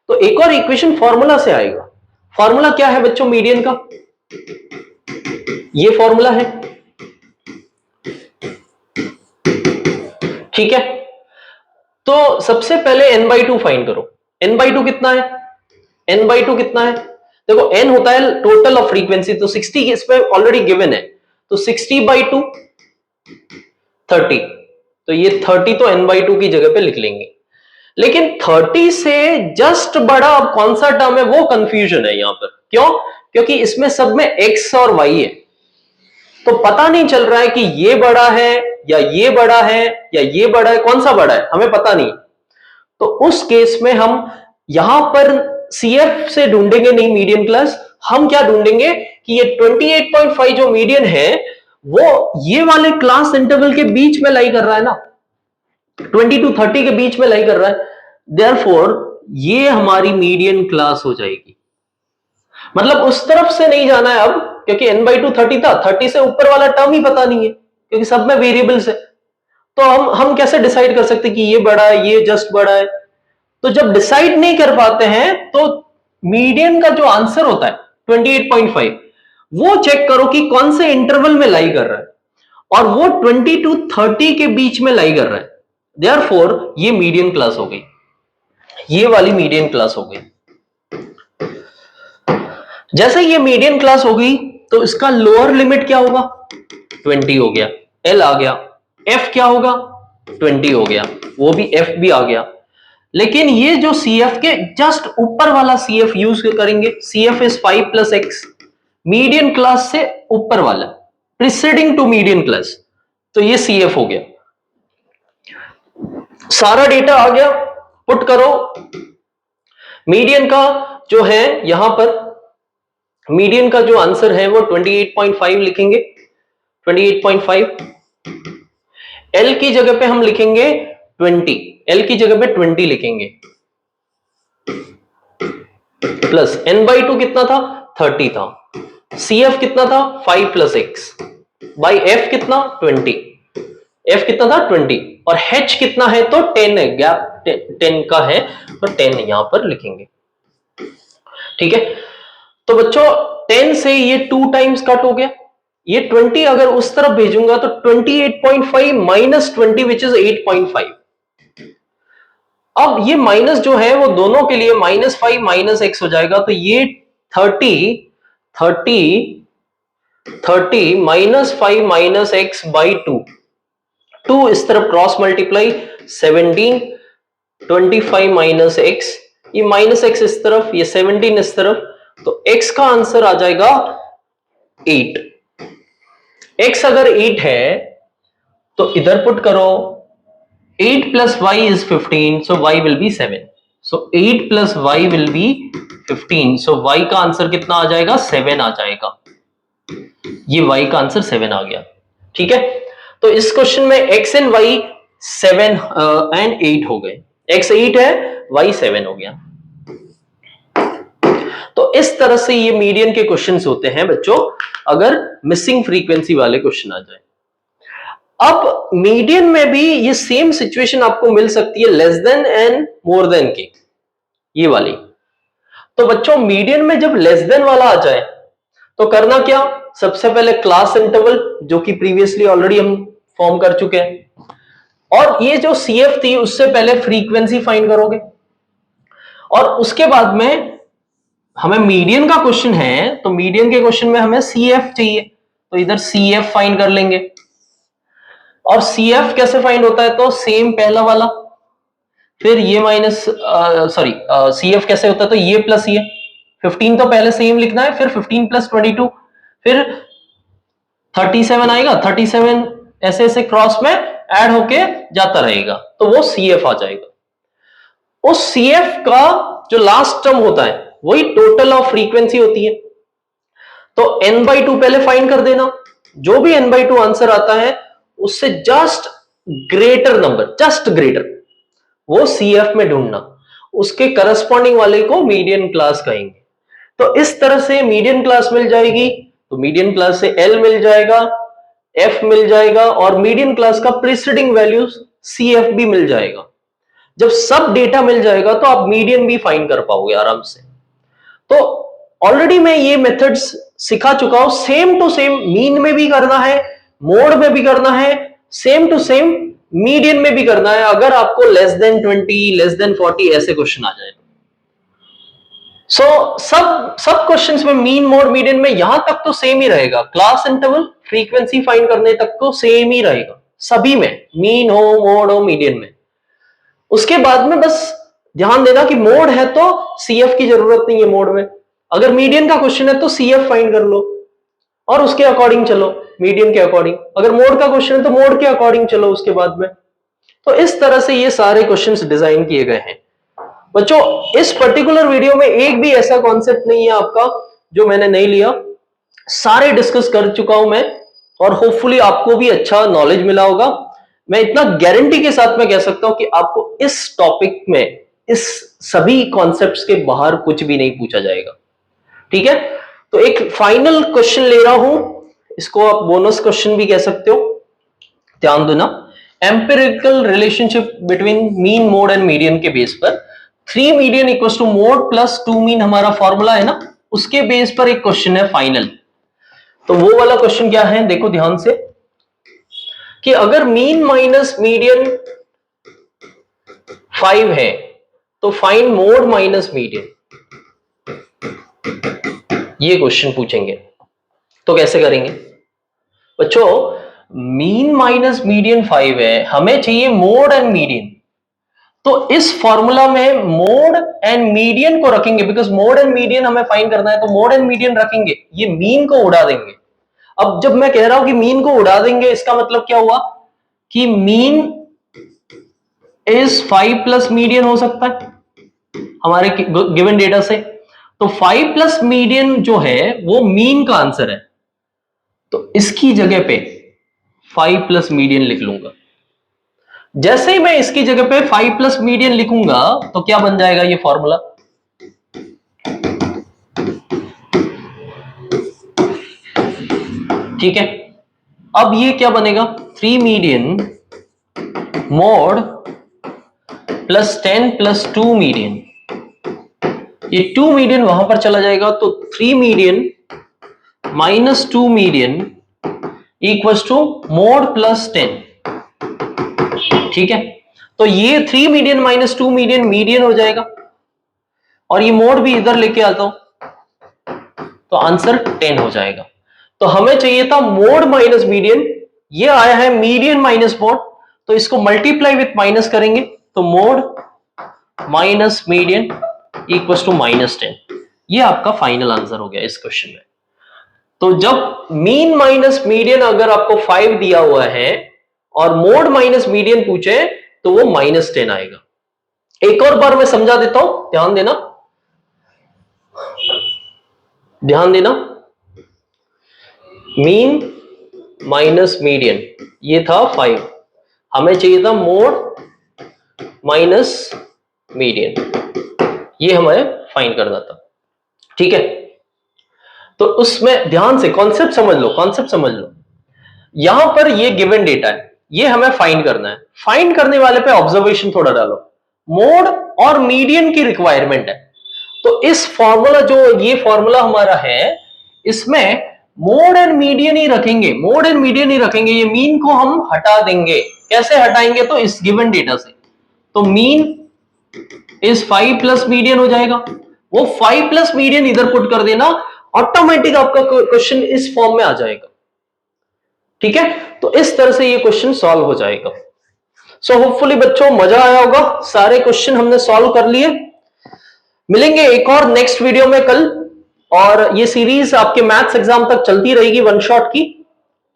तो एक और इक्वेशन फॉर्मूला से आएगा। फॉर्मूला क्या है बच्चों मीडियन का? ये फॉर्मूला है। ठीक है, तो सबसे पहले n/2 फाइंड करो। n/2 कितना है? n/2 कितना है? देखो n होता है टोटल ऑफ फ्रीक्वेंसी, तो 60 इसमें ऑलरेडी गिवन है। तो 60/2 30, तो ये 30 तो n/2 की जगह पे लिख लेंगे। लेकिन 30 से जस्ट बड़ा अब कौन सा टर्म है वो कंफ्यूजन है यहां पर। क्यों? क्योंकि इसमें सब में x और y है, तो पता नहीं चल रहा है कि ये बड़ा है या ये बड़ा है या ये बड़ा है, कौन सा बड़ा है हमें पता नहीं। तो उस केस में हम यहां पर CF से ढूंढेंगे नहीं मीडियन क्लास, हम क्या ढूंढेंगे कि ये 28.5 जो मीडियन है वो ये वाले क्लास इंटरवल के बीच में लाई कर रहा है ना, 20 to 30 के बीच में लाई कर रहा है। देयरफॉर ये हमारी मीडियन क्लास हो जाएगी। मतलब उस तरफ से नहीं जाना है अब, क्योंकि n/2 30 था, 30 से ऊपर वाला टर्म ही पता नहीं है क्योंकि सब में वेरिएबल्स है। तो हम कैसे डिसाइड कर सकते कि ये बड़ा है ये जस्ट बड़ा है? तो जब डिसाइड नहीं कर पाते हैं तो मीडियन का जो आंसर होता है 28.5 वो चेक करो कि कौन से इंटरवल में लाई कर रहा है, और वो 20 to 30 के बीच में लाई कर रहा है। देयरफॉर ये मीडियन क्लास हो गई, ये वाली मीडियन क्लास हो गई। जैसे ये मीडियन क्लास हो गई तो इसका लोअर लिमिट क्या होगा? 20 हो गया, L आ गया। F क्या होगा? 20 हो गया, वो भी F भी आ गया। लेकिन ये जो CF के जस्ट ऊपर वाला CF यूज करेंगे। CF is 5 plus x, median class से ऊपर वाला, प्रीसीडिंग टू मीडियन क्लास, तो ये CF हो गया। सारा डेटा आ गया, पुट करो। मीडियन का जो है यहां पर मीडियन का जो आंसर है वो 28.5 लिखेंगे। 28.5 L की जगह पे हम लिखेंगे 20, L की जगह पे 20 लिखेंगे, प्लस n/2 कितना था? 30 था। CF कितना था? 5 प्लस x बाई F कितना? 20। F कितना था? 20, और H कितना है? तो 10 है, गैप 10 का है, तो 10 यहां पर लिखेंगे। ठीक है, तो बच्चों 10 से ये 2 टाइम्स कट हो गया। ये 20 अगर उस तरफ भेजूंगा तो 28.5 माइनस 20 विच इज 8.5। अब ये माइनस जो है वो दोनों के लिए -5 माइनस x हो जाएगा। तो ये 30 माइनस 5 माइनस x बाई 2, 2 इस तरफ क्रॉस मल्टीप्लाई 17, 25 माइनस एक्स, ये माइनस एक्स इस तरफ, ये 17 इस तरफ, तो x का आंसर आ जाएगा 8। x अगर 8 है तो इधर पुट करो, 8 plus y is 15, so y will be 7. So 8 plus y will be 15, so y का आंसर कितना आ जाएगा? 7 आ जाएगा। ये y का आंसर 7 आ गया। ठीक है, तो इस क्वेश्चन में x एंड y 7 एंड 8 हो गए, x 8 है, y 7 हो गया। तो इस तरह से ये मीडियन के क्वेश्चंस होते हैं बच्चों, अगर मिसिंग फ्रीक्वेंसी वाले क्वेश्चन आ जाए। अब मीडियन में भी ये सेम सिचुएशन आपको मिल सकती है less than and more than की, ये वाली। तो बच्चों मीडियन में जब लेस देन वाला आ जाए तो करना क्या? सबसे पहले क्लास इंटरवल, जो कि प्रीवियसली ऑलरेडी हम फॉर्म कर चुके हैं, और ये जो CF थी उससे पहले फ्रीक्वेंसी फाइंड करोगे, और उसके बाद में हमें मीडियन का क्वेश्चन है, तो मीडियन के क्वेश्चन में हमें CF चाहिए, तो इधर CF फाइंड कर लेंगे। और CF कैसे फाइंड होता है? तो सेम पहला वाला, फिर ये माइनस CF कैसे होता है? तो ये प्लस ये 15 तो पहले सेम लिखना है, फिर 15 प्लस 22, फिर 37 आएगा, 37 ऐसे ऐसे क्रॉस में ऐड होके जाता रहेगा, तो वो CF आ जाएगा। उस CF का जो लास्ट टर्म होता है वही टोटल ऑफ फ्रीक्वेंसी होती है। तो n/2 पहले फाइंड कर देना, जो भी n/2 आंसर आता है उससे just greater number, just greater, वो CF में ढूंढना, उसके करस्पॉन्डिंग वाले को मीडियन क्लास कहेंगे। तो इस तरह से मीडियन क्लास मिल जाएगी, तो मीडियन क्लास से L मिल जाएगा, F मिल जाएगा, और मीडियन क्लास का प्रीसीडिंग वैल्यू CF भी मिल जाएगा। जब सब डेटा मिल जाएगा तो आप मीडियन भी फाइंड कर पाओगे आराम से। तो ऑलरेडी मैं ये मेथड्स सिखा चुका हूं, सेम टू सेम मीन में भी करना है, मोड में भी करना है, सेम टू सेम मीडियन में भी करना है, अगर आपको लेस देन 20, लेस देन 40 ऐसे क्वेश्चन आ जाए। सब क्वेश्चंस में मीन, मोड, मीडियन में यहां तक तो सेम ही रहेगा, क्लास इंटरवल फ्रीक्वेंसी फाइंड करने तक तो सेम ही रहेगा सभी में, मीन हो, मोड हो, मीडियन में। उसके बाद में बस ध्यान देना कि मोड है तो CF की जरूरत नहीं है मोड में, अगर मीडियन का क्वेश्चन है तो CF फाइंड कर लो और उसके अकॉर्डिंग चलो, मीडियन के अकॉर्डिंग। अगर मोड का क्वेश्चन है तो मोड के अकॉर्डिंग चलो उसके बाद में। तो इस तरह से ये सारे क्वेश्चंस डिजाइन किए गए हैं बच्चों। इस पर्टिकुलर वीडियो में एक भी ऐसा कॉन्सेप्ट नहीं है आपका जो मैंने नहीं लिया, सारे डिस्कस कर चुका हूं मैं, और होपफुली आपको भी अच्छा नॉलेज मिला होगा। मैं इतना गारंटी के साथ में कह सकता हूं कि आपको इस टॉपिक में, इस सभी कॉन्सेप्ट्स के बाहर कुछ भी नहीं पूछा जाएगा। ठीक है, तो एक फाइनल क्वेश्चन ले रहा हूं, इसको आप बोनस क्वेश्चन भी कह सकते हो, ध्यान देना। Empirical relationship between mean, mode and median के बेस पर 3 median equals to mode plus 2 mean हमारा फॉर्मूला है ना, उसके बेस पर एक क्वेश्चन है फाइनल। तो वो वाला क्वेश्चन क्या है, देखो ध्यान से, कि अगर मीन माइनस मीडियन 5 है तो फाइंड मोड माइनस मीडियन, ये क्वेश्चन पूछेंगे। तो कैसे करेंगे बच्चों? मीन माइनस मीडियन 5 है, हमें चाहिए मोड एंड मीडियन, तो इस फॉर्मूला में मोड एंड मीडियन को रखेंगे, बिकॉज मोड एंड मीडियन हमें फाइंड करना है, तो मोड एंड मीडियन रखेंगे, ये मीन को उड़ा देंगे। अब जब मैं कह रहा हूं कि मीन को उड़ा देंगे, इसका मतलब क्या हुआ कि मीन इज 5 प्लस मीडियन हो सकता है हमारे गिवन डेटा से, तो 5 प्लस मीडियन जो है वो मीन का आंसर है, तो इसकी जगह पे 5 प्लस मीडियन लिख लूंगा। जैसे ही मैं इसकी जगह पे 5 प्लस मीडियन लिखूंगा तो क्या बन जाएगा ये फॉर्मूला, ठीक है। अब ये क्या बनेगा, 3 median mode plus 10 plus 2 median, ये 2 मीडियन वहां पर चला जाएगा, तो 3 median minus 2 median equals to mode plus 10, ठीक है। तो ये 3 मीडियन माइनस 2 मीडियन मीडियन हो जाएगा, और ये मोड भी इधर लेके आता हूं तो आंसर 10 हो जाएगा। तो हमें चाहिए था मोड माइनस मीडियन, ये आया है मीडियन माइनस मोड, तो इसको मल्टीप्लाई विथ माइनस करेंगे तो mode minus median equals to -10। ये आपका फाइनल आंसर हो गया इस क्वेश्चन में। तो जब मीन माइनस मीडियन अगर आपको 5 दिया हुआ है और मोड माइनस मीडियन पूछे तो वो -10 आएगा। एक और बार मैं समझा देता हूं, ध्यान देना, ध्यान देना। मीन माइनस मीडियन ये था 5, हमें चाहिए था मोड माइनस मीडियन, ये हमें फाइंड करना था। ठीक है, तो उसमें ध्यान से कॉन्सेप्ट समझ लो, कॉन्सेप्ट समझ लो। यहां पर ये गिवन डेटा है, ये हमें फाइंड करना है। फाइंड करने वाले पे ऑब्जर्वेशन थोड़ा डालो। मोड और मीडियन की रिक्वायरमेंट है, तो इस फॉर्मूला जो ये फॉर्मूला हमारा है इसमें मोड एंड मीडियन ही रखेंगे, मोड एंड मीडियन ही रखेंगे। ये मीन को हम हटा देंगे। कैसे हटाएंगे? तो इस गिवन डेटा से। तो मीन इस 5 प्लस मीडियन हो जाएगा, वो 5 प्लस मीडियन इधर पुट कर देना, ऑटोमेटिक आपका क्वेश्चन इस फॉर्म में आ जाएगा। ठीक है, तो इस तरह से ये क्वेश्चन सॉल्व हो जाएगा। सो होपफुली बच्चों मजा आया होगा, सारे क्वेश्चन हमने सॉल्व कर लिए। मिलेंगे एक और नेक्स्ट वीडियो में कल, और ये सीरीज आपके मैथ्स एग्जाम तक चलती रहेगी वन शॉट की।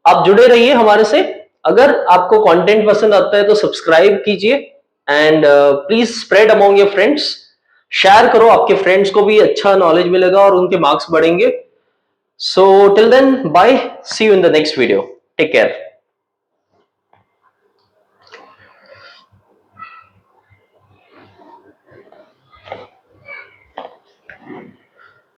आप जुड़े रहिए हमारे से। अगर आपको कंटेंट पसंद आता है तो सब्सक्राइब कीजिए and please spread among your friends. Share करो, आपके फ्रेंड्स को भी अच्छा नॉलेज मिलेगा और उनके मार्क्स बढ़ेंगे। So till then bye, see you in the next video, take care.